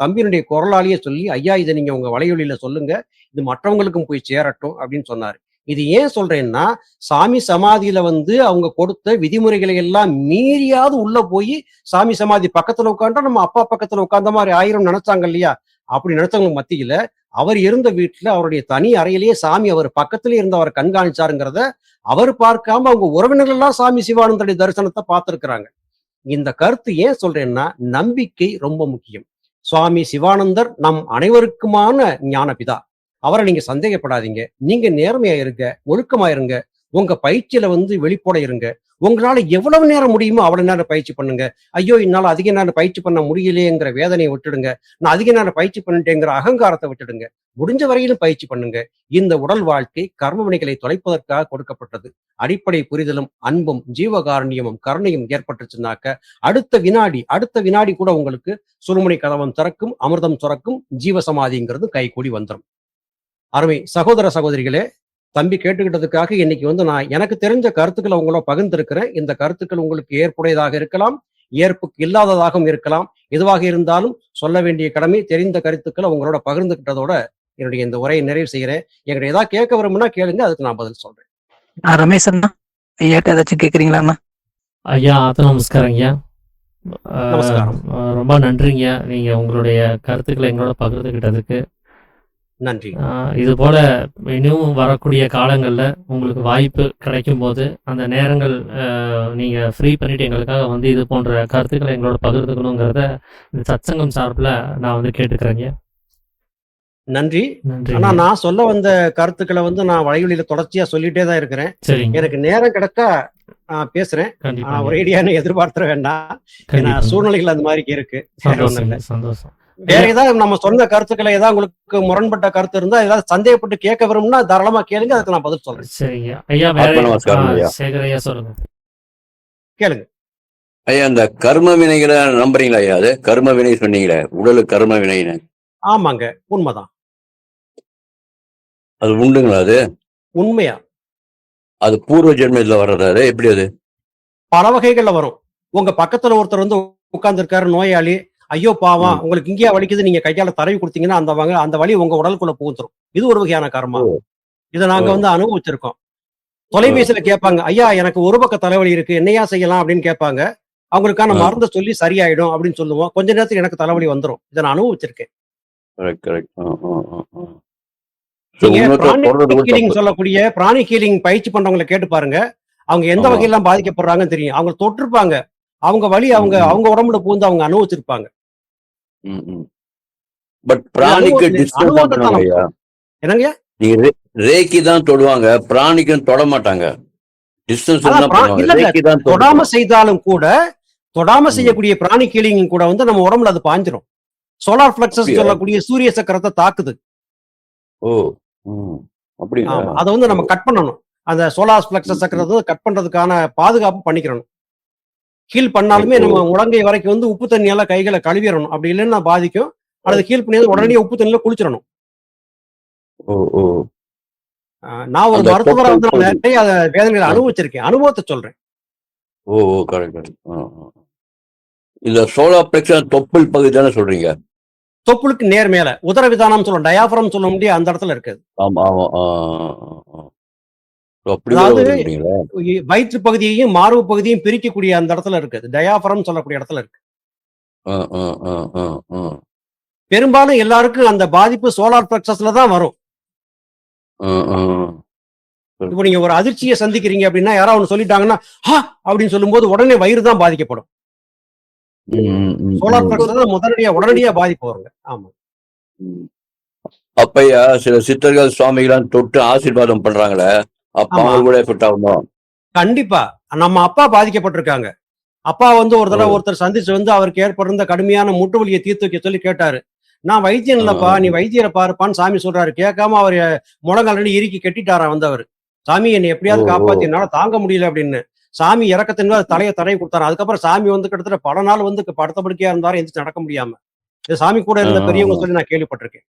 தம்பியினுடைய குரலாலேயே சொல்லி, ஐயா இதை நீங்க உங்க வலையொலியில சொல்லுங்க. இது மற்றவங்களுக்கும் போய் சேரட்டும் அப்படின்னு சொன்னாரு. இது ஏன் சொல்றேன்னா, சாமி சமாதியில வந்து அவங்க கொடுத்த விதிமுறைகளை எல்லாம் மீறியாவது உள்ள போய் சாமி சமாதி பக்கத்துல உட்கார்ந்தா நம்ம அப்பா பக்கத்துல உட்கார்ந்த மாதிரி ஆயிரம் நினைச்சாங்க இல்லையா? அப்படி நினைச்சவங்க மத்தியில அவர் இருந்த வீட்டுல அவருடைய தனி அறையிலேயே சாமி அவர் பக்கத்திலே இருந்து அவரை கண்காணிச்சாருங்கிறத அவர் பார்க்காம அவங்க உறவினர்கள் எல்லாம் சாமி சிவானந்தருடைய தரிசனத்தை பார்த்திருக்கிறாங்க. இந்த கருத்து ஏன் சொல்றேன்னா, நம்பிக்கை ரொம்ப முக்கியம். சுவாமி சிவானந்தர் நம் அனைவருக்குமான ஞானபிதா. அவரை நீங்க சந்தேகப்படாதீங்க. நீங்க நேர்மையா இருங்க, ஒழுக்கமா இருங்க, உங்க பயிற்சியில வெளிப்பட இருங்க. உங்களால எவ்வளவு நேரம் முடியுமோ அவ்வளவு நேரம் பயிற்சி பண்ணுங்க. ஐயோ என்னால அதிக நேரம் பயிற்சி பண்ண முடியலையேங்கிற வேதனையை விட்டுடுங்க. நான் அதிக நேரம் பயிற்சி பண்ணிட்டேங்கிற அகங்காரத்தை விட்டுடுங்க. முடிஞ்ச வரையிலும் பயிற்சி பண்ணுங்க. இந்த உடல் வாழ்க்கை கர்ம வினைகளை தொலைப்பதற்காக கொடுக்கப்பட்டது. அடிப்படை புரிதலும் அன்பும் ஜீவகாருண்யமும் கருணையும் ஏற்பட்டுச்சுனாக்க அடுத்த வினாடி கூட உங்களுக்கு சுழுமுனை கதவம் திறக்கும், அமிர்தம் சுரக்கும், ஜீவசமாதிங்கிறது கைகூடி வந்துடும். அருமை சகோதர சகோதரிகளே, தம்பி கேட்டுக்கிட்டதுக்காக இன்னைக்கு நான் எனக்கு தெரிஞ்ச கருத்துக்களை உங்களோட பகிர்ந்திருக்கிறேன். இந்த கருத்துக்கள் உங்களுக்கு ஏற்புடையதாக இருக்கலாம், ஏற்புக்கு இல்லாததாகவும் இருக்கலாம். எதுவாக இருந்தாலும் சொல்ல வேண்டிய கடமை. தெரிந்த கருத்துக்களை உங்களோட பகிர்ந்துக்கிட்டதோட என்னுடைய இந்த உரையை நிறைவு செய்கிறேன். எங்கிட்ட ஏதாவது கேட்க வரும்னா கேளுங்க, அதுக்கு நான் பதில் சொல்றேன். ரமேஷ் அண்ணா, ஐயாட்ட ஏதாச்சும் கேட்குறீங்களா அண்ணா? ஐயா நமஸ்காரம் ஐயா. நமஸ்காரம். ரொம்ப நன்றிங்க, நீங்க உங்களுடைய கருத்துக்களை எங்களோட பகிர்ந்துக்கிட்டதுக்கு. நன்றி. இது போல இன்னும் வரக்கூடிய காலங்களில் உங்களுக்கு வாய்ப்பு கிடைக்கும் போது அந்த நேரங்கள் நீங்க ஃப்ரீ பண்ணிட்டு எங்களுக்காக இது போன்ற கருத்துக்களை எங்களோட பகிர்ந்துக்கணுங்கிறத இந்த சத்சங்கம் சார்பில் நான் கேட்டுக்கிறேங்க. நன்றி. நன்றி. ஆனா நான் சொல்ல வந்த கருத்துக்களை நான் வழிகளில தொடர்ச்சியா சொல்லிட்டே தான் இருக்கிறேன். சரிங்க, எனக்கு நேரம் கிடைச்சா நான் பேசுறேன். கண்டிப்பா ஒரேடியான எதிர்பார்த்துற வேண்டாம். ஏன்னா சூழ்நிலைகள் அந்த மாதிரி இருக்கு. வேற ஒண்ணும் இல்ல. சந்தோஷம். வேற ஏதாவது நம்ம சொன்ன கருத்துக்களை ஏதாவது உங்களுக்கு முரண்பட்ட கருத்து இருந்தா, ஏதாவது சந்தேகப்பட்டு கேட்க விரும்புனா தாராளமா கேளுங்க, அதுக்கு நான் பதில் சொல்றேன். சரிங்க ஐயா. வேற சேகர் ஐயா சொல்லுங்க. கேளுங்க ஐயா. இந்த கர்ம வினைகளை நம்புறீங்களா ஐயா? அது கர்ம வினை சொன்னீங்களே, உடலுக்கு கர்ம வினைன்னு. ஆமாங்க, உண்மைதான். அது உண்டுங்களா? அது உண்மையா? அது பூர்வ ஜென்மத்துல வர்றது எப்படி? அது பல வகைகள்ல வரும். உங்க பக்கத்துல ஒருத்தர் உட்கார்ந்து இருக்காரு, நோயாளி. ஐயோ பாவம், உங்களுக்கு இங்கேயா வலிக்குது, நீங்க கையால தடவி கொடுத்தீங்கன்னா அந்த வலி உங்க உடலுக்குள்ள புகுந்துரும். இது ஒரு வகையான கர்மா. இதை நாங்க அனுபவிச்சிருக்கோம். தொலைபேசியில கேட்பாங்க, ஐயா எனக்கு ஒரு பக்க தலைவலி இருக்கு, என்னையா செய்யலாம் அப்படின்னு கேட்பாங்க. அவங்களுக்கான மருந்தை சொல்லி சரியாயிடும் அப்படின்னு சொல்லுவோம். கொஞ்ச நேரத்துக்கு எனக்கு தலைவலி வந்துடும். இதை நான் அனுபவிச்சிருக்கேன். சொல்லக்கூடிய பிராணி ஹீலிங் பயிற்சி பண்றவங்களை கேட்டு பாருங்க. அவங்க எந்த வகையெல்லாம் பாதிக்கப்படுறாங்கன்னு தெரியும். அவங்க தொட்டிருப்பாங்க, அவங்க வலி அவங்க உடம்புல பூந்து அவங்க அனுபவிச்சிருப்பாங்க. பட் பிராணிக்கு என்னங்க, நீங்க ரேக்கி தான் தொடுவாங்க, பிராணிக்கும் தொட மாட்டாங்க. தொடாம செய்தாலும் கூட, தொடாம செய்யக்கூடிய பிராணி ஹீலிங் கூட நம்ம உடம்புல அது பாஞ்சிரும். சோலார் பிளக்ஸஸ் சொல்லக்கூடிய சூரிய சக்கரத்தை தாக்குது. அதை நம்ம கட் பண்ணணும். அந்த சோலார் பிளக்ஸஸ் சக்கரத்தை கட் பண்றதுக்கான பாதுகாப்பு பண்ணிக்கிறணும். ஹீல் பண்ணாலுமே நம்ம முழங்கை வரைக்கும் உப்பு தண்ணியால கைகளை கழுவிடணும். அப்படி இல்லைன்னா பாதிக்கும். அல்லது ஹீல் பண்ணி உடனே உப்பு தண்ணியில குளிச்சிடணும். நான் ஒரு மருத்துவராக நிறைய வேதனைகளை அனுபவிச்சிருக்கேன். அனுபவத்தை சொல்றேன். இந்த சோலார் பிளெக்ஸஸ் தொப்புள் பகுதி தானே சொல்றீங்க? தொப்புளுக்கு நேர் மேல உதரவிதானம் சொல்ல, டயாஃப்ரம் சொல்ல முடியாது, அந்த இடத்துல இருக்குது. அதாவது வயிற்று பகுதியையும் மார்பு பகுதியையும் பிரிக்கக்கூடிய அந்த இடத்துல இருக்குது. டயாஃப்ரம் சொல்லக்கூடிய இடத்துல இருக்கு. பெரும்பாலும் எல்லாருக்கும் அந்த பாதிப்பு சோலார் பிளக்ஸஸ்ல தான் வரும். இப்போ நீங்க ஒரு அதிர்ச்சியை சந்திக்கிறீங்க அப்படின்னா, யாராவது ஒண்ணு சொல்லிட்டாங்கன்னா அப்படின்னு சொல்லும் போது உடனே வயிறு தான் பாதிக்கப்படும். சோலார் பிளக்ஸஸ் உடனடியா பாதிப்பு வருங்க. ஆமா. அப்பையா சில சித்தர்கள் சுவாமிகள் தொட்டு ஆசீர்வாதம் பண்றாங்களே, கண்டிப்பா நம்ம அப்பா பாதிக்கப்பட்டிருக்காங்க. அப்பா ஒரு தடவை ஒருத்தர் சந்திச்சு அவருக்கு ஏற்பட்டிருந்த கடுமையான முட்டு வலியை தீர்த்து வைக்க சொல்லி கேட்டாரு. நான் வைத்தியம் இல்லப்பா, நீ வைத்தியரை பாருப்பான்னு சாமி சொல்றாரு. கேட்காம அவர் முழங்கால இறுக்கி கெட்டிட்டாரா வந்தவர். சாமி என்னை எப்படியாவது காப்பாத்தி, என்னால தாங்க முடியல அப்படின்னு. சாமி இறக்கத்தின் தலையை தடவி கொடுத்தாரு. அதுக்கப்புறம் சாமி கிட்டத்தட்ட பல நாள் படுத்த படுக்கையா இருந்தாரு, எந்திரிச்சு நடக்க முடியாம. சாமி கூட இருந்த பெரியவங்க சொல்லி நான் கேள்விப்பட்டிருக்கேன்.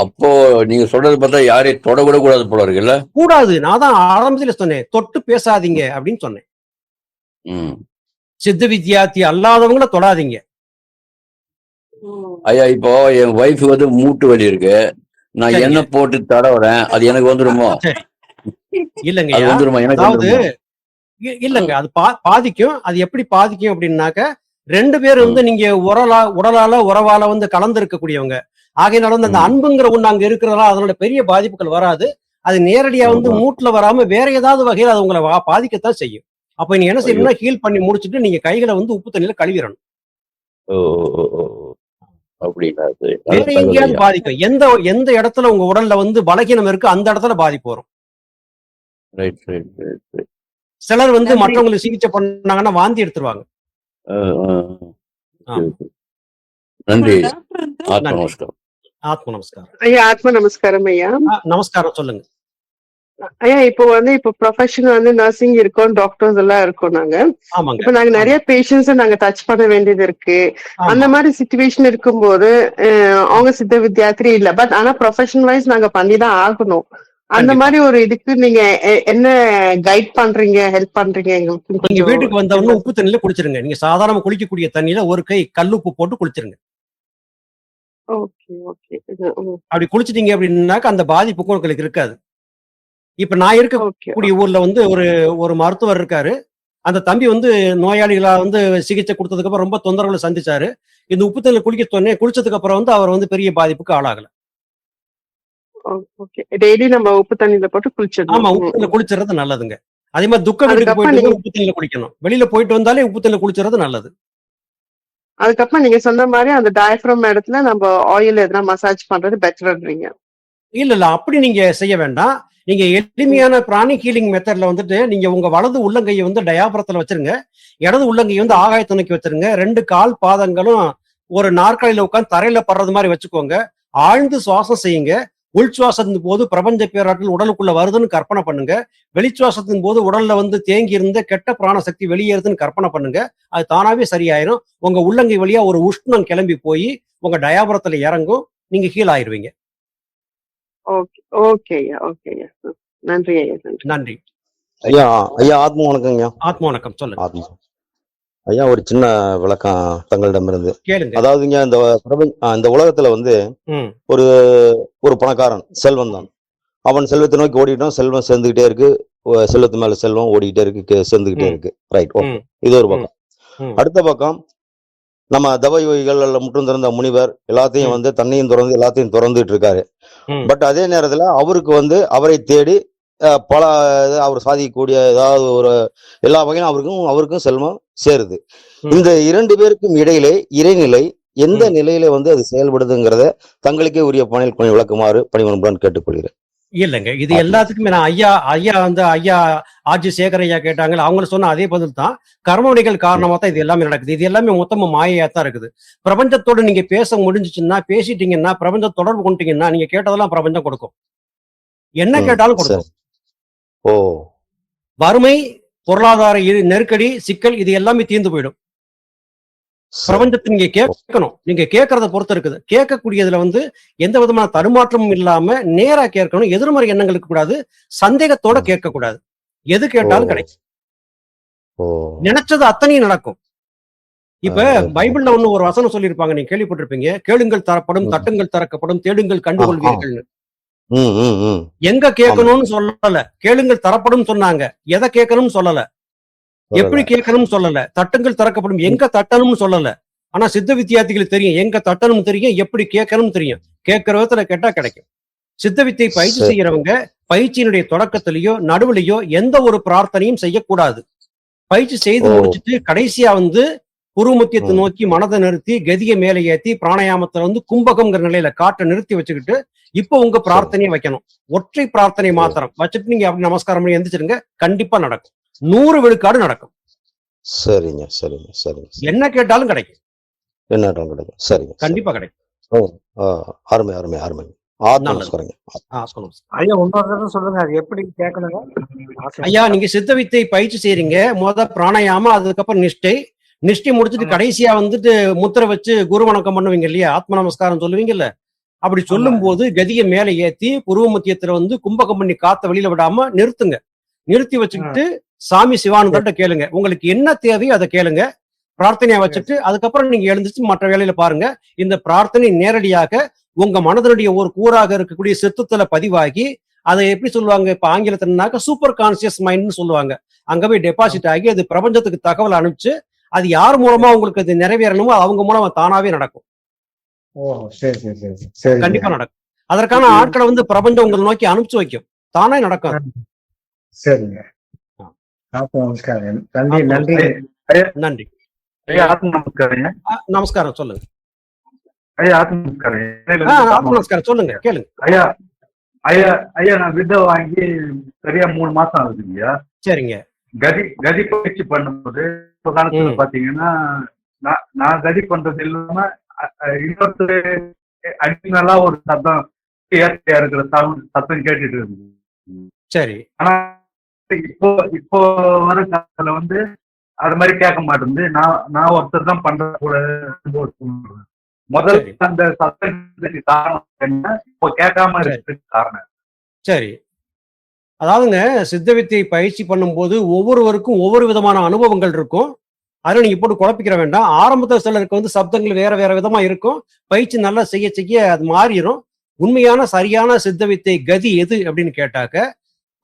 அப்போ நீங்க சொல்றது பார்த்தா யாரையும் தொட கூட கூடாது போல இருக்குல்ல? கூடாது. நான் தான் ஆரம்பத்துல சொன்னேன், தொட்டு பேசாதீங்க அப்படின்னு சொன்னேன். சித்த வித்யார்த்தி அல்லாதவங்கள தொடாதீங்க. ஐயா, இப்போ என் வைஃப் மூட்டு வலி இருக்கு, நான் என்ன போட்டு தடவுறேன், அது எனக்கு வந்துருமோ? இல்லங்க, அதாவது இல்லங்க, அது பாதிக்கும். அது எப்படி பாதிக்கும் அப்படின்னாக்க, 2 பேர் ம். வந்து நீங்க உடலால உறவால வந்து கலந்து இருக்கக்கூடியவங்க. ஆகையினால வந்து அந்த ம். அன்புங்கிற ஒண்ணு அங்க இருக்கிறதால அதனோட பெரிய பாதிப்புகள் வராது. அது நேரடியா வந்து ஆஹா. மூட்ல வராம வேற ஏதாவது வகையில அது உங்களை பாதிக்கத்தான் செய்யும். அப்ப நீங்க என்ன ஐயோ! செய்யணும்னா ஹீல் பண்ணி முடிச்சுட்டு நீங்க கைகளை வந்து உப்பு தண்ணியில கழுவிடணும். ஓ! ஓ! ஓ! ஓ! அப்படிங்களா? சரி. நல்ல வேற தகவல் எங்கேயாவது ஐயா. பாதிக்கும். எந்த எந்த இடத்துல உங்க உடல்ல வந்து பலகீனம் இருக்கு அந்த இடத்துல பாதிப்பு வரும். Right, right, right, right. சிலர் வந்து நன்றி. மற்றவங்களுக்கு சிகிச்சை பண்ணாங்கன்னா வாந்தி எடுத்துருவாங்க. ஆ, ஆ. ஆமா. Okay, okay. நன்றி. டாக்டர் வந்து ஆத்ம நன்றி. நமஸ்காரம். ஆத்ம நமஸ்காரம். ஐயா ஆத்ம நமஸ்காரம் ஐயா. நமஸ்காரம் சொல்லுங்க. ஐயா இப்போ ப்ரொஃபஷன் வந்து நர்சிங் இருக்கோம், டாக்டர்ஸ் எல்லாம் இருக்கோம் நாங்க. ஆமாங்க. இப்போ நாங்க நிறைய பேஷண்ட்ஸ் நாங்க டச் பண்ண வேண்டியது இருக்கு. அந்த ஆமா. மாதிரி சிச்சுவேஷன் இருக்கும்போது அவங்க சித்த வித்யார்த்தி இல்ல, பட் ஆனா ப்ரொஃபஷன் வைஸ் நாங்க பண்ணிதான் ஆகணும். அந்த கண்டிப்பா. மாதிரி ஒரு இதுக்கு நீங்க என்ன கைட் பண்றீங்க, ஹெல்ப் பண்றீங்க எங்களுக்கு நீங்க கொஞ்சம் வீட்டுக்கு வந்தவொடனே உப்பு தண்ணியில குளிச்சிருங்க. நீங்க சாதாரண குளிக்கக்கூடிய தண்ணியில ஒரு கை கல்லுப்பு போட்டு குளிச்சிருங்க. Okay okay. அப்படி குளிச்சிட்டீங்க அப்படின்னாக்க அந்த பாதிப்புக்கும் உங்களுக்கு இருக்காது. இப்ப நான் ஓகே இருக்கக்கூடிய ஊர்ல வந்து ஒரு மருத்துவர் இருக்காரு. அந்த தம்பி வந்து நோயாளிகளா வந்து சிகிச்சை கொடுத்ததுக்கு அப்புறம் ரொம்ப தொந்தரவுகளை சந்திச்சாரு. இந்த உப்பு தண்ணியில குளிச்சதுக்கு அப்புறம் வந்து அவர் வந்து பெரிய பாதிப்புக்கு ஆளாகல. ஓகே. டெய்லி நம்ம உப்பு தண்ணியில போட்டு குளிச்சிடணும். ஆமா, உப்பு தண்ணியில குளிச்சிடுறது நல்லதுங்க. அதே மாதிரி துக்க வீட்டுக்கு அதுக்கப்புறம் போயிட்டு நீங்க வந்து உப்பு தண்ணியில குளிக்கணும். வெளியில போயிட்டு வந்தாலே உப்பு தண்ணியில குளிச்சிடுறது நல்லது. அதுக்கப்புறம் நீங்க சொன்ன மாதிரி அந்த டயப்ரம் இடத்துல நம்ம ஆயில் எதனா மசாஜ் பண்றது பெட்டர்ன்றீங்க. இல்ல அப்படி நீங்க செய்ய வேண்டாம். நீங்க எளிமையான பிராணிக் ஹீலிங் மெத்தட்ல வந்துட்டு நீங்க உங்க வலது உள்ளங்கையை வந்து டயாபிரத்துல வச்சிருங்க. இடது உள்ளங்கையை வந்து ஆகாயத்தை நோக்கி வச்சிருங்க. 2 கால் பாதங்களும் ஒரு நாற்காலியில உட்கார்ந்து தரையில படுறது மாதிரி வச்சுக்கோங்க. ஆழ்ந்து சுவாசம் செய்யுங்க. உள் சுவாசத்தின் போது பிரபஞ்ச பேராற்றல் உடலுக்குள்ள வருதுன்னு கற்பனை பண்ணுங்க. வெளிச்சுவாசத்தின் போது உடல்ல வந்து தேங்கி இருந்த கெட்ட பிராண சக்தி வெளியேறுதுன்னு கற்பனை பண்ணுங்க. அது தானாவே சரியாயிரும். உங்க உள்ளங்கை வழியா ஒரு உஷ்ணம் கிளம்பி போய் உங்க டயாபிரத்துல இறங்கும். நீங்க ஹீல் ஆயிருவீங்க. ஓகே ஓகே ஐயா, ஓகே ஐயா. நன்றி ஐயா, நன்றி. நன்றி. ஐயா ஐயா ஆத்ம வணக்கங்க. ஆத்ம வணக்கம். சொல்லுங்க. ஆத்மா ஐயா, ஒரு சின்ன விளக்கம் தங்களிடமிருந்து. கேளுங்க. அதாவதுங்க இந்த உலகத்துல வந்து ம். ஒரு ஒரு பணக்காரன் செல்வம் தான். அவன் செல்வத்தை நோக்கி ஓடிட்டோம், செல்வம் சேர்ந்துகிட்டே இருக்கு. செல்வத்து மேல செல்வம் ஓடிக்கிட்டே இருக்கு, சேர்ந்துகிட்டே ம். இருக்கு. Right, okay. ம். இது ஒரு ம். பக்கம். ம். அடுத்த பக்கம் நம்ம தவயோகிகள் முற்றும் திறந்த முனிவர் எல்லாத்தையும் ம். வந்து தன்னையும் திறந்து எல்லாத்தையும் திறந்துட்டு இருக்காரு. ம். பட் அதே நேரத்துல அவருக்கு வந்து அவரை தேடி பல அவர் சாதிக்கக்கூடிய ஏதாவது ஒரு எல்லா வகையிலும் அவருக்கும் செல்வம் சேருது. ம். இந்த 2 பேருக்கும் இடையிலே இறைநிலை எந்த ம். நிலையில வந்து அது செயல்படுதுங்கிறத தங்களுக்கே உரிய பணியில் கொஞ்சம் விளக்குமாறு பணிவன்புடன் கேட்டுக்கொள்கிறேன். இல்லைங்க. இது ஆத்மா. எல்லாத்துக்குமே நான் ஐயா ஆர்ஜி சேகர் ஐயா கேட்டாங்கல்ல, அவங்கள சொன்ன அதே பதில் தான். கர்மவினைகள் காரணமா தான் இது எல்லாமே நடக்குது. இது எல்லாமே மொத்தமா மாயையா தான் இருக்குது. பிரபஞ்சத்தோட நீங்க பேச முடிஞ்சுச்சுன்னா, பேசிட்டீங்கன்னா, பிரபஞ்ச தொடர்பு கொண்டீங்கன்னா, நீங்க கேட்டதெல்லாம் பிரபஞ்சம் கொடுக்கும். என்ன கேட்டாலும் சரி. கொடுக்கும். ஓ. வறுமை, பொருளாதார நெருக்கடி, சிக்கல் இது எல்லாமே தீர்ந்து போயிடும். சரி. பிரபஞ்சத்தை நீங்க கேட்கணும். நீங்க கேட்கறத பொறுத்து இருக்குது. கேட்கக்கூடியதுல வந்து எந்த விதமான தடுமாற்றமும் இல்லாம நேரா கேட்கணும். எதிர்மறை எண்ணங்களுக்கு கூடாது. சந்தேகத்தோட ம். கேட்க கூடாது. எது ஓ. கேட்டாலும் கிடைக்கும். ஓ. நினைச்சது அத்தனையும் நடக்கும். இப்ப ரைட். பைபிள்ல ஒண்ணு ஒரு வசனம் சொல்லியிருப்பாங்க, நீங்க கேள்விப்பட்டிருப்பீங்க. கேளுங்கள் தரப்படும், ம். தட்டுங்கள் திறக்கப்படும், தேடுங்கள் ஆ, ஆ. கண்டுகொள்வீர்கள்னு. ம், ம், ம். எங்க ஆமா. கேட்கணும்னு சொல்லல. கேளுங்கள் தரப்படும் சொன்னாங்க. எதை கேட்கணும்னு சொல்லல. எப்படி சொல்லல. கேட்கணும்னு சொல்லல. தட்டுங்கள் திறக்கப்படும். எங்க தட்டணும்னு சொல்லல. ஆனா சித்த வித்தியார்த்திகளுக்கு தெரியும். எங்க தட்டணும் தெரியும், எப்படி கேட்கணும் தெரியும். கேட்கிற விதத்துல கேட்டா கிடைக்கும். சித்த வித்தை பயிற்சி சரி. செய்யறவங்க பயிற்சியினுடைய தொடக்கத்திலேயோ நடுவுலையோ எந்த ஒரு பிரார்த்தனையும் செய்யக்கூடாது. பயிற்சி செய்து ஓ. முடிச்சுட்டு கடைசியா வந்து புருவமத்தியத்தை ம். நோக்கி மனதை நிறுத்தி கதியை மேலே ஏத்தி பிராணாயாமத்துல வந்து கும்பகம்ங்கிற நிலையில காற்றை நிறுத்தி வச்சுக்கிட்டு இப்போ உங்க சரி. பிரார்த்தனையை வைக்கணும். ஒற்றை பிரார்த்தனை ஓ. மாத்திரம் வச்சுட்டு நீங்க அப்படி நமஸ்காரம் பண்ணி எந்திரிச்சிருங்க. கண்டிப்பா நடக்கும். 100 விழுக்காடு நடக்கும். சரிங்க, சரிங்க, சரிங்க, சரி. என்ன கேட்டாலும் கிடைக்கும். என்ன இடம் கிடைக்கும்? சரிங்க, சரி. கண்டிப்பா கிடைக்கும். ஓ. அருமை, அருமை, அருமை. ஆத்ம நல்லது. நமஸ்காரங்க. சொல்லுங்க. ஐயா இன்னொரு தடவை சொல்லுங்க, அது எப்படி கேட்கணுங்க? ஐயா, நீங்க சித்த வித்தை பயிற்சி செய்றீங்க. பிராணாயாமம், அதுக்கப்புறம் நிஷ்டை முடிச்சுட்டு ஆமா. கடைசியா வந்துட்டு முத்திரை வச்சு குரு வணக்கம் பண்ணுவீங்க இல்லையா? ஆத்ம நமஸ்காரம் சொல்லுவீங்கல்ல. அப்படி ஆமா. சொல்லும் போது கதியை மேல ஏத்தி புருவ மத்தியத்துல வந்து கும்பகம் பண்ணி காத்த வெளியில விடாம நிறுத்துங்க. நிறுத்தி வச்சுக்கிட்டு சாமி சிவானந்தர்ட்ட கேளுங்க. உங்களுக்கு என்ன தேவையோ அதை கேளுங்க. பிரார்த்தனையா வச்சுட்டு அதுக்கப்புறம் நீங்க எழுந்துச்சு மற்ற வேலையில பாருங்க. இந்த பிரார்த்தனை நேரடியாக உங்க மனதனுடைய ஒரு கூறாக இருக்கக்கூடிய சித்தத்துல பதிவாகி அதை எப்படி சொல்லுவாங்க, இப்ப ஆங்கிலத்தினாக்க சூப்பர் கான்சியஸ் மைண்ட்னு சொல்லுவாங்க. அங்க போய் டெபாசிட் ஆகி அது பிரபஞ்சத்துக்கு தகவல் அனுப்பிச்சு அது யார் மூலமா உங்களுக்கு அது நிறைவேறணுமோ அவங்க மூலமா தானாவே நடக்கும். ஓ, சரி சரி சரி சரிங்க. கண்டிப்பா நடக்கும். அதற்கான ஆட்களை வந்து பிரபஞ்சம் உங்களை நோக்கி அனுப்பிச்சு வைக்கும். தானே நடக்கும். சரிங்க. ஆ. நமஸ்காரம். நன்றி ஆத்ம நன்றி. நமஸ்காரம். நன்றி. ஐயா ஆத்ம நமஸ்காரம். நமஸ்காரம் சொல்லுங்க. ஐயா ஆத்ம நமஸ்காரம். ஆத்ம நமஸ்காரம் சொல்லுங்க, கேளுங்க. ஐயா ஐயா ஐயா நான் விதை வாங்கி சரியா 3 மாசம் ஆகுதுங்கய்யா. சரிங்க. கதி பயிற்சி பண்ணும்போது இப்ப காலத்துல பாத்தீங்கன்னா நான் கதி பண்றது இல்லாம இன்னொருத்தர் அடிஷனலா ஒரு சத்தம் இயற்கையா இருக்கிற சத்தம் கேட்டுட்டு இருக்கு. சரி. ஆனா இப்போ வர காலத்துல வந்து அது மாதிரி கேட்க மாட்டேங்குது. நான் ஒருத்தர் தான் பண்ற கூட முதல்ல அந்த சத்தத்துக்கு காரணம் என்ன, இப்போ கேட்காம இருக்கிறதுக்கு காரணம். சரி. அதாவதுங்க, சித்த வித்தை பயிற்சி பண்ணும்போது ஒவ்வொருவருக்கும் ஒவ்வொரு விதமான அனுபவங்கள் இருக்கும். அதில் நீங்க போட்டு குழப்பிக்கிற வேண்டாம். ஆரம்பத்தில் சிலருக்கு வந்து சப்தங்கள் வேற வேற விதமா இருக்கும். பயிற்சி நல்லா செய்ய செய்ய அது மாறிடும். உண்மையான சரியான சித்த வித்தை கதி எது அப்படின்னு கேட்டாக்க,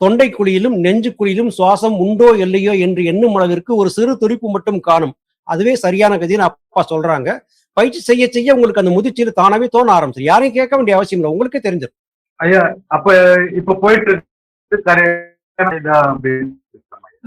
தொண்டை குழியிலும் நெஞ்சு குழியிலும் சுவாசம் உண்டோ இல்லையோ என்று எண்ணும் அளவிற்கு ஒரு சிறு துடிப்பு மட்டும் காணும். அதுவே சரியான கதின்னு அப்பா சொல்றாங்க. பயிற்சி செய்ய செய்ய உங்களுக்கு அந்த முதிர்ச்சியில தானாவே தோண ஆரம்பிச்சிடும். யாரையும் கேட்க வேண்டிய அவசியம் இல்லை, உங்களுக்கே தெரிஞ்சிடும். ஐயா அப்ப இப்ப போயிட்டு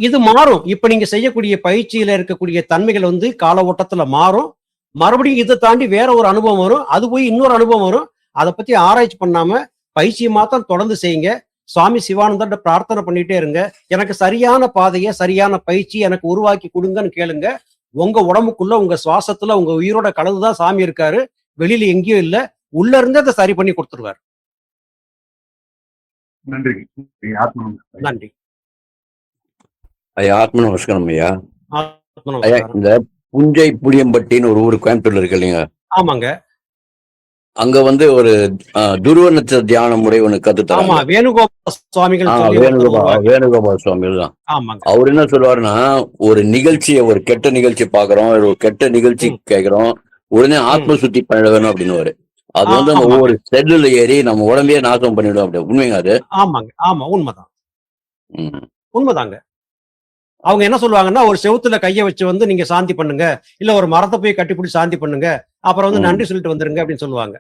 இது மாறும். இப்ப நீங்க செய்யக்கூடிய பயிற்சியில இருக்கக்கூடிய தன்மைகள் வந்து கால ஓட்டத்துல மாறும். மறுபடியும் இதை தாண்டி வேற ஒரு அனுபவம் வரும். அது போய் இன்னொரு அனுபவம் வரும். அதை பத்தி ஆராய்ச்சி பண்ணாம பயிற்சியை மாத்திரம் தொடர்ந்து செய்யுங்க. சுவாமி சிவானந்தர்கிட்ட பிரார்த்தனை பண்ணிட்டே இருங்க. எனக்கு சரியான பாதையை சரியான பயிற்சி எனக்கு உருவாக்கி கொடுங்கன்னு கேளுங்க. உங்க உடம்புக்குள்ள உங்க சுவாசத்துல உங்க உயிரோட கலந்துதான் சாமி இருக்காரு. வெளியில எங்கேயும் இல்ல. உள்ள இருந்து அதை சரி பண்ணி கொடுத்துருவாரு. நன்றி. நன்றி. ஐயா ஆத்ம நமஸ்காரம் ஐயா. ஆத்ம ஐயா நமஸ்காரம். இந்த புஞ்சை புளியம்பட்டின்னு ஒரு ஊர் கோயம்புத்தூர்ல இருக்கு இல்லைங்க, ஆமாங்க. அங்க வந்து ஒரு துருவ நட்சத்திர தியான முறை ஒண்ணு கத்து ஆமா, தராங்க. வேணுகோபால சுவாமிகள் சொல்லி ஒருத்தர் உருவாக்கி. வேணுகோபால் சுவாமிகள் தான். ஆமாங்க. அவர் என்ன சொல்லுவாருன்னா, ஒரு நிகழ்ச்சியை ஒரு கெட்ட நிகழ்ச்சி பாக்குறோம், ஒரு கெட்ட நிகழ்ச்சி கேட்கிறோம், உடனே ஆத்ம சுத்தி பண்ண வேணும் அப்படின்னு. அது வந்து நம்ம ஆமாங்க. ஒவ்வொரு செல்லுல ஏறி நம்ம உடம்பையே நாசம் பண்ணிடும். அப்படி உண்மைங்க அது? ஆமாங்க. ஆமா, உண்மைதான். ம். உண்மைதாங்க. அவங்க என்ன சொல்லுவாங்கன்னா, ஒரு செவுத்துல கையை வச்சு வந்து நீங்க சாந்தி பண்ணுங்க, இல்ல ஒரு மரத்தை போய் கட்டிப்பிடிச்சு சாந்தி பண்ணுங்க, அப்புறம் வந்து ம். நன்றி சொல்லிட்டு வந்துருங்க அப்படின்னு சொல்லுவாங்க.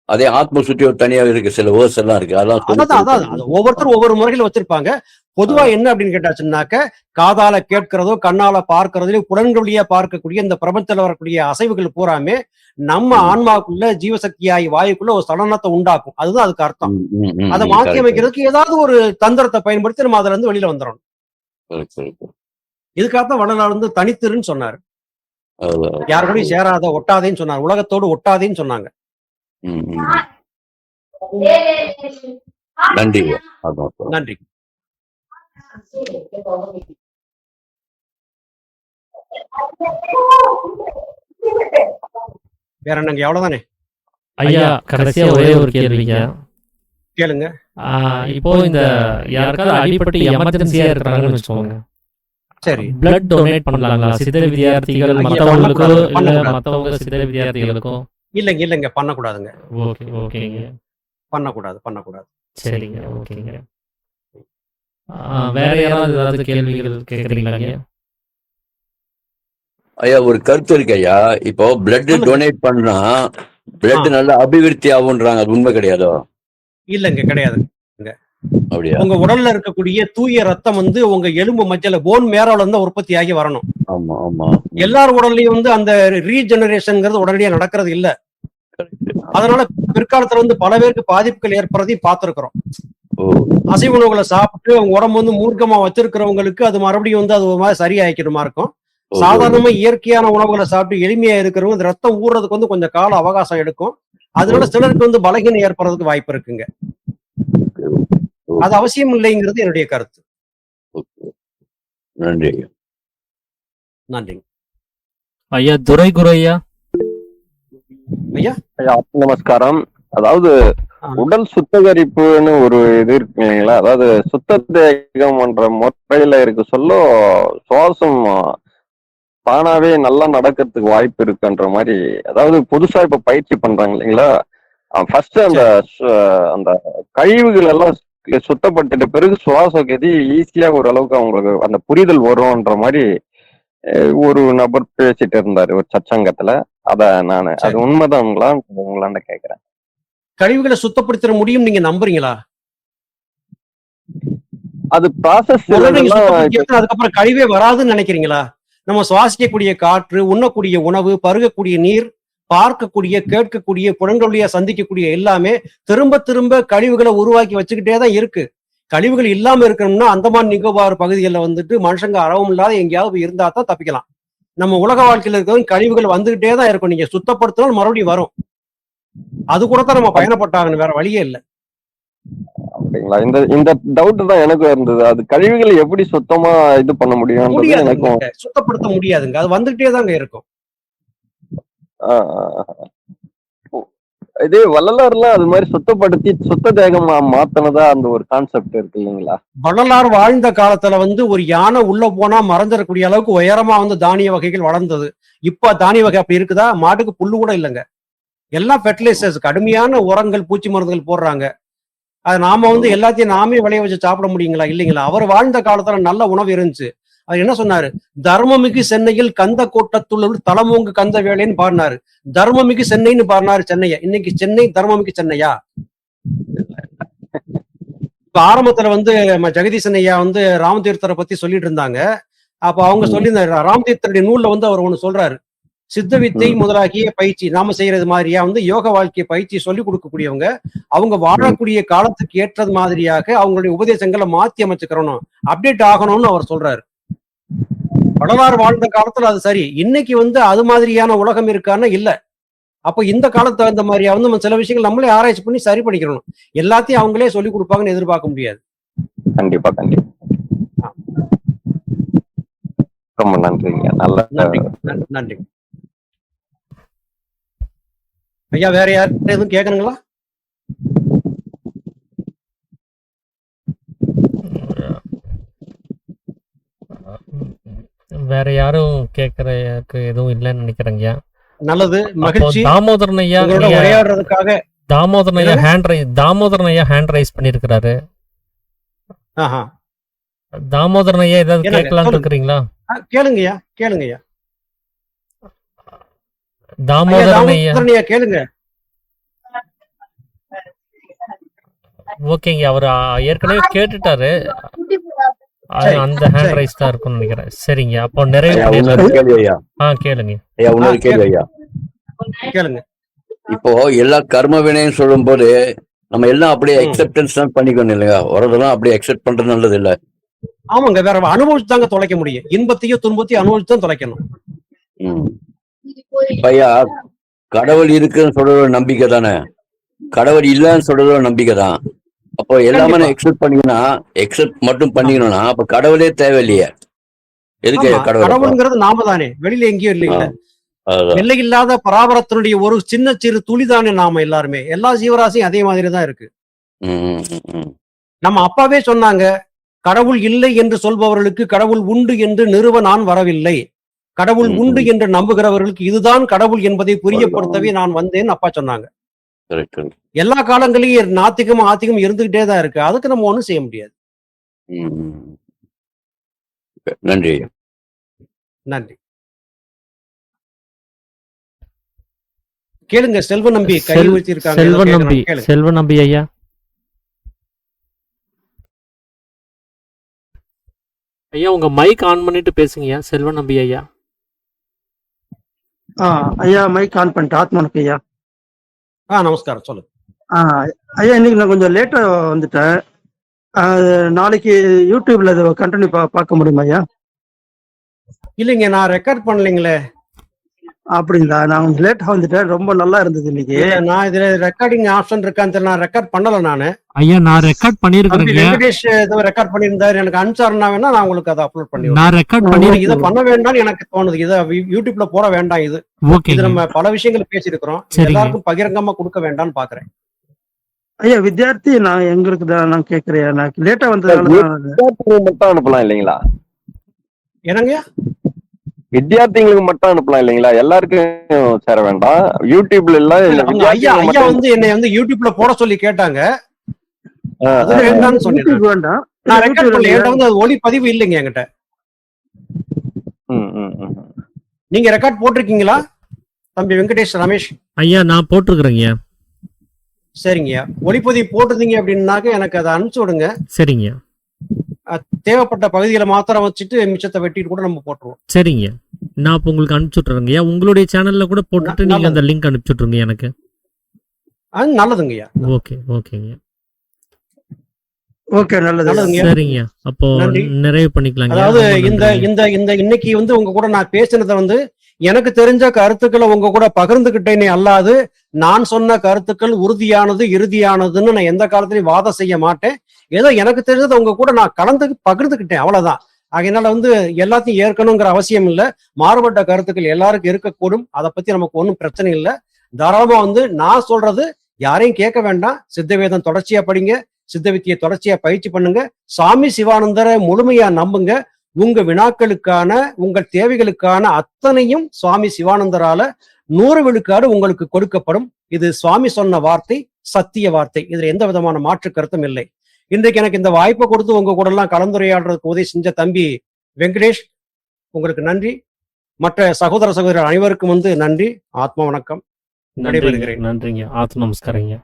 அதே ஆத்ம சுத்தி ஒரு தனியா இருக்கு, சில வேர்ஸ் எல்லாம் இருக்கு, அதெல்லாம் சொல்லி அதான் அதான் அது ஒவ்வொருத்தரும் ஒவ்வொரு முறைகள் வச்சிருப்பாங்க. பொதுவா என்ன அப்படின்னு கேட்டாச்சுன்னாக்க, காதால கேட்கிறதோ கண்ணால பார்க்கறதுலயும் புலன்களியா பார்க்கக்கூடிய இந்த பிரபஞ்சத்துல வரக்கூடிய அசைவுகள் பூராமே நம்ம ஆன்மாக்குள்ள ஜீவசக்தியாகி வாயுக்குள்ள ஒரு சலனத்தை உண்டாக்கும். அதுதான் அதுக்கு அர்த்தம். அதை மாற்றி அமைக்கிறதுக்கு ஏதாவது ஒரு தந்திரத்தை பயன்படுத்தி நம்ம அதுல இருந்து வெளியில வந்துடணும். இதுக்காகத்தான் வள்ளலார் வந்து தனித்திருன்னு சொன்னாரு. யாரு கூடயும் சேராத, ஒட்டாதேன்னு சொன்னார். உலகத்தோடு ஒட்டாதேன்னு சொன்னாங்க. நன்றி. நன்றி. வேற என்னங்க? எவ்வளவுதானே ஐயா? கடைசியா ஒரே ஒரு கேள்விங்க. கேளுங்க. இப்போ இந்த யாருக்காவது அடிப்பட்டு எமர்ஜென்சியா இருக்கிறாங்கன்னு வச்சுக்கோங்க, சரி, பிளட் டொனேட் பண்ணலாங்களா? சித்த வித்தியார்த்திகள் மற்றவங்களுக்கோ இல்ல மற்றவங்க சித்த வித்தியார்த்திகளுக்கும்? இல்லைங்க இல்லைங்க, பண்ணக்கூடாதுங்க. ஓகே ஓகேங்க, பண்ணக்கூடாது. சரிங்க, ஓகேங்க. வேற யாராவது ஏதாவது கேள்விகள் கேட்குறீங்களா? ஐயா ஒரு கருத்து இருக்கு ஐயா. இப்போ பிளட் டொனேட் பண்ணா பிளட் நல்லா அபிவிருத்தி ஆகுன்றாங்க, அது உண்மை கிடையாதோ? இல்லைங்க, கிடையாது. அப்படியா? உங்க உடல்ல இருக்கக்கூடிய தூய ரத்தம் வந்து உங்க எலும்பு மஜ்ஜல போன் மேரோல இருந்து உற்பத்தி ஆகி வரணும். ஆமா ஆமா. எல்லார் உடல்லயும் வந்து அந்த ரீஜெனரேஷன்ங்கிறது உடனடியா நடக்கிறது இல்ல. அதனால பிற்காலத்துல வந்து பல பேருக்கு பாதிப்புகள் ஏற்படுறதையும் பார்த்திருக்கிறோம். அசைவ உணவுகளை சாப்பிட்டு அவங்க உடம்பு வந்து மூர்க்கமா வச்சிருக்கிறவங்களுக்கு அது மறுபடியும் வந்து அது ஒரு மாதிரி சரியாயிக்கிறமா இருக்கும். சாதாரணமா இயற்கையான உணவுகளை சாப்பிட்டு எளிமையா இருக்கிறவங்க இந்த ரத்தம் ஊறுறதுக்கு வந்து கொஞ்சம் கால அவகாசம் எடுக்கும். அதனால சிலருக்கு வந்து பலகீனம் ஏற்படுறதுக்கு வாய்ப்பு இருக்குங்க. அது அவசியம் இல்லைங்கிறது என்னுடைய கருத்து. நன்றி. நன்றி ஐயா. துரைகுரு ஐயா. ஐயா நமஸ்காரம். அதாவது உடல் சுத்திகரிப்புன்னு ஒரு இது இருக்கு இல்லைங்களா, அதாவது சுத்த தேகம் என்ற முறையில இருக்கு சொல்ல சுவாசம் தானாவே நல்லா நடக்கிறதுக்கு வாய்ப்பு இருக்குன்ற மாதிரி. அதாவது புதுசா இப்ப பயிற்சி பண்றாங்க இல்லைங்களா, ஃபர்ஸ்ட் அந்த கழிவுகள் எல்லாம் சுத்தப்பட்டுட்ட பிறகு சுவாச கதி ஈஸியா ஓரளவுக்கு அவங்களுக்கு அந்த புரிதல் வரும்ன்ற மாதிரி ஒரு நபர் பேசிட்டு இருந்தாரு ஒரு சச்சங்கத்துல. அத நானு அது சரி. உண்மைதான்ங்களா உங்களாண்ட கேக்குறேன். கழிவுகளை சுத்தப்படுத்த முடியும் நீங்க நம்புறீங்களா? அது ப்ராசஸ் முதல்ல நீங்க இதெல்லாம் சுத்தப்படுத்தி அதுக்கப்புறம் கழிவே வராதுன்னு நினைக்கிறீங்களா? நம்ம சுவாசிக்கக்கூடிய காற்று, உண்ணக்கூடிய உணவு, பருகக்கூடிய நீர், பார்க்கக்கூடிய, கேட்கக்கூடிய, புலன்களுடைய சந்திக்கக்கூடிய எல்லாமே திரும்ப திரும்ப கழிவுகளை உருவாக்கி வச்சுக்கிட்டே தான் இருக்கு. கழிவுகள் இல்லாம இருக்கணும்னா அந்தமான் நிக்கோபார் பகுதிகளில் வந்துட்டு மனுஷங்க அறவும் இல்லாத எங்கேயாவது இருந்தா தான் தப்பிக்கலாம். நம்ம உலக வாழ்க்கையில இருக்கிறது கழிவுகள் வந்துகிட்டே தான் இருக்கும். நீங்க சுத்தப்படுத்தினாலும் மறுபடியும் வரும். அது கூட தான் நம்ம பயணப்பட்டாகணும், வேற வழியே இல்லை. அப்படிங்களா? இந்த இந்த டவுட் தான் எனக்கு இருந்தது. அது கழிவுகளை எப்படி சுத்தமா இது பண்ண முடியும்ன்றது முடியாதுங்க, எனக்கும். சுத்தப்படுத்த முடியாதுங்க. அது வந்துகிட்டே தாங்க இருக்கும். இதே வள்ளலார்லாம் அது மாதிரி சுத்தப்படுத்தி சுத்த தேகமா மாத்தினதா அந்த ஒரு கான்செப்ட் இருக்கு இல்லைங்களா? வள்ளலார் வாழ்ந்த காலத்துல வந்து ஒரு யானை உள்ள போனா மறைஞ்சிடக்கூடிய அளவுக்கு உயரமா வந்து தானிய வகைகள் வளர்ந்தது. இப்ப தானிய வகை அப்படி இருக்குதா? மாட்டுக்கு புல்லு கூட இல்லைங்க. எல்லாம் ஃபெர்டிலைசர்ஸ், கடுமையான உரங்கள், பூச்சி மருந்துகள் போடுறாங்க. அது நாம வந்து எல்லாத்தையும் நாமே விளைய வச்சு சாப்பிட முடியுங்களா? இல்லைங்களா? அவர் வாழ்ந்த காலத்துல நல்ல உணவு இருந்துச்சு. அவர் என்ன சொன்னாரு? தர்மமிகு சென்னையில் கந்த கோட்டத்துள்ள தலமோங்கு கந்த வேலைன்னு பாடினாரு. தர்மமிகு சென்னைன்னு பாடினாரு சென்னைய. இன்னைக்கு சென்னை தர்மமிகு சென்னையா? இப்ப ஆரம்பத்துல வந்து ஜெகதீசன் ஐயா வந்து ராமதீர்த்தரை பத்தி சொல்லிட்டு இருந்தாங்க. அப்ப அவங்க சொல்லியிருந்தாரு, ராமதீர்த்தருடைய நூல்ல வந்து அவர் ஒண்ணு சொல்றாரு. சித்த வித்தை முதலாகிய பயிற்சி நாம செய்யறது மாதிரியா வந்து யோக வாழ்க்கை பயிற்சி சொல்லி கொடுக்கக்கூடியவங்க அவங்க வாழக்கூடிய காலத்துக்கு ஏற்றது மாதிரியாக அவங்களுடைய உபதேசங்களை மாத்தி அமைச்சுக்கிறணும், அப்டேட் ஆகணும்னு அவர் சொல்றாரு. வள்ளலார் வாழ்ந்த காலத்துல அது சரி. இன்னைக்கு வந்து அது மாதிரியான உலகம் இருக்கான்னா இல்ல. அப்ப இந்த காலத்து தகுந்த மாதிரியா வந்து நம்ம சில விஷயங்கள் நம்மளே ஆராய்ச்சி பண்ணி சரி பண்ணிக்கிறோம். எல்லாத்தையும் அவங்களே சொல்லி கொடுப்பாங்கன்னு எதிர்பார்க்க முடியாது. கண்டிப்பா கண்டிப்பா. ரொம்ப நன்றிங்க. நல்ல நன்றி நன்றி ஐயா. வேற யார் எதுவும் கேட்கணுங்களா? வேற யாரும் கேட்கறதுக்கு எதுவும் இல்லைன்னு நினைக்கிறேங்க. நல்லது, மகிழ்ச்சி. தாமோதரன் ஐயா உரையாடுறதுக்காக தாமோதரன் ஐயா ஹேண்ட் ரைஸ் பண்ணிருக்கிறாரு. தாமோதரன் ஐயா ஏதாவது கேட்கலான்னு இருக்கிறீங்களா? கேளுங்கய்யா, கேளுங்கய்யா. தாமோதரன் ஐயா கேளுங்க. ஓகேங்க, அவர் ஏற்கனவே கேட்டுட்டாரு. அந்த ஹேண்ட் ரைஸ் தான் இருக்கும்னு நினைக்கிறேன். சரிங்க, அப்போ நிறைய கேளுங்க. கேளுங்க. இப்போ எல்லா கர்ம வினையும் சொல்லும் போது நம்ம எல்லாம் அப்படியே அக்செப்டன்ஸ் தான் பண்ணிக்கணும் இல்லையா? வரதெல்லாம் அப்படியே அக்செப்ட் பண்றது நல்லது இல்ல? ஆமாங்க, வேற அனுபவிச்சு தாங்க தொலைக்க முடியும். இன்பத்தையும் துன்பத்தையும் அனுபவிச்சு தான் தொலைக்கணும். ஐயா, கடவுள் இருக்குன்னு சொல்றது ஒரு நம்பிக்கை தானே, கடவுள் இல்லன்னு சொல்றது ஒரு நம்பிக்கை தான். அப்போ எல்லாமே எக்ஸெப்ட் பண்ணிக்கணும், எக்ஸெப்ட் மட்டும் பண்ணிக்கணும்னா அப்ப கடவுளே தேவையில்லையே. எதுக்கு கடவுள்ங்கிறது நாம தானே, வெளியில எங்கேயும் இல்லைங்களா? எல்லை இல்லாத பராபரத்தினுடைய ஒரு சின்ன சிறு துளிதானே நாம எல்லாருமே. எல்லா ஜீவராசியும் அதே மாதிரி தான் இருக்கு. நம்ம அப்பாவே சொன்னாங்க, கடவுள் இல்லை என்று சொல்பவர்களுக்கு கடவுள் உண்டு என்று நிறுவ நான் வரவில்லை, கடவுள் உண்டு என்று நம்புகிறவர்களுக்கு இதுதான் கடவுள் என்பதை புரியப்படுத்தவே நான் வந்தேன் அப்பா சொன்னாங்க. எல்லா காலங்களையும் நாத்திகம் ஆத்திகம் இருந்துகிட்டே தான் இருக்கு. அதுக்கு நம்ம ஒண்ணும் செய்ய முடியாது. நன்றி நன்றி. கேளுங்க. செல்வ நம்பி கை வச்சிருக்காங்க. செல்வ நம்பி ஐயா. ஐயா உங்க மைக் ஆன் பண்ணிட்டு பேசுங்கய்யா. செல்வ நம்பி ஐயா. ஐயா மைக் ஆன் பண்ணிட்டு ஆத்மனுக்கு ஐயா. நமஸ்காரம், சொல்லுங்க. ஐயா இன்னைக்கு நான் கொஞ்சம் லேட்டா வந்துட்டேன். நாளைக்கு யூடியூப்ல இதை கண்டினியூ பார்க்க முடியுமா ஐயா? இல்லைங்க, நான் ரெக்கார்ட் பண்ணலைங்களே. அப்படிங்களா? நான் கொஞ்சம் லேட்டா வந்துட்டேன். ரொம்ப நல்லா இருந்தது இன்னைக்கு. நான் இதுல ரெக்கார்டிங் ஆப்ஷன் இருக்கான்னு தெரியல. நான் ரெக்கார்ட் பண்ணல. நானு ஐயா நான் ரெக்கார்ட் பண்ணிருக்கேன். வெங்கடேஷ் ஏதோ ரெக்கார்ட் பண்ணியிருந்தாரு, எனக்கு அனுப்பிச்சாருன்னா வேணா நான் உங்களுக்கு அதை அப்லோட் பண்ணி. நான் ரெக்கார்ட் பண்ணி இதை பண்ண வேண்டாம்னு எனக்கு தோணுது. இதை யூடியூப்ல போட வேண்டாம். இது இது நம்ம பல விஷயங்கள் பேசியிருக்கிறோம், எல்லாருக்கும் பகிரங்கமா கொடுக்க வேண்டாம்னு பாக்குறேன். ஐயா வித்யார்த்தி நான் எங்களுக்கு தான் நான் கேட்கிறேன். நான் லேட்டா வந்ததுனால மட்டும் அனுப்பலாம் இல்லைங்களா? என்னங்கய்யா? வித்தியார்த்திகளுக்கு மட்டும் அனுப்பலாம் இல்லைங்களா? எல்லாருக்கும் சேர வேண்டாம். யூடியூப்ல எல்லாம் ஐயா வந்து என்னை வந்து யூடியூப்ல போட சொல்லி கேட்டாங்க. வேண்டாம்னு சொன்னேன். நான் ரெக்கார்ட் பண்ணல. என்கிட்ட வந்து ஒளி பதிவு இல்லைங்க என்கிட்ட. நீங்க ரெக்கார்ட் போட்டிருக்கீங்களா தம்பி வெங்கடேஷ் ரமேஷ்? ஐயா நான் போட்டிருக்கிறேங்க. சரிங்கய்யா, ஒளிப்பதிவு போட்டிருந்தீங்க அப்படின்னாக்க எனக்கு அதை அனுப்பிச்சு விடுங்க. சரிங்க. தேவைப்பட்ட பகுதிகளை மாத்திரம் வச்சுட்டு மிச்சத்தை வெட்டிட்டு கூட நம்ம போட்டுருவோம். சரிங்க, நான் இப்போ உங்களுக்கு அனுப்பிச்சு விட்டுறேங்கய்யா. உங்களுடைய சேனல்ல கூட போட்டுட்டு நீங்க அந்த லிங்க் அனுப்பிச்சு விட்டுருங்க எனக்கு. நல்லதுங்கய்யா. ஓகே ஓகேங்க. ஓகே, நல்லது. சரிங்க, அப்போ நிறைவு பண்ணிக்கலாம். அதாவது இந்த இன்னைக்கு உங்க கூட நான் பேசினதை எனக்கு தெரிஞ்ச கருத்துக்களை உங்க கூட பகிர்ந்துகிட்டேனே அல்லாது நான் சொன்ன கருத்துக்கள் உறுதியானது இறுதியானதுன்னு நான் எந்த காலத்திலையும் வாதம் செய்ய மாட்டேன். ஏதோ எனக்கு தெரிஞ்சதை உங்க கூட நான் பகிர்ந்துக்கிட்டேன், அவ்வளவுதான். அதனால எல்லாத்தையும் ஏற்கணுங்கிற அவசியம் இல்லை. மாறுபட்ட கருத்துக்கள் எல்லாருக்கும் இருக்கக்கூடும், அதை பத்தி நமக்கு ஒன்றும் பிரச்சனை இல்லை. தாராளமா நான் சொல்றது யாரையும் கேட்க வேண்டாம். சித்தவேதம் தொடர்ச்சியா படிங்க, சித்த வித்தியை தொடர்ச்சியா பயிற்சி பண்ணுங்க, சாமி சிவானந்தரை முழுமையா நம்புங்க. உங்க வினாக்களுக்கான உங்கள் தேவைகளுக்கான அத்தனையும் சுவாமி சிவானந்தரால 100 விழுக்காடு உங்களுக்கு கொடுக்கப்படும். இது சுவாமி சொன்ன வார்த்தை, சத்திய வார்த்தை. இதுல எந்த விதமான மாற்று கருத்தும் இல்லை. இன்றைக்கு எனக்கு இந்த வாய்ப்பை கொடுத்து உங்க கூட எல்லாம் கலந்துரையாடுறதுக்கு உதவி செஞ்ச தம்பி வெங்கடேஷ், உங்களுக்கு நன்றி. மற்ற சகோதர சகோதரர் அனைவருக்கும் நன்றி. ஆத்மா வணக்கம். நன்றிங்க. ஆத்மா நமஸ்காரங்க.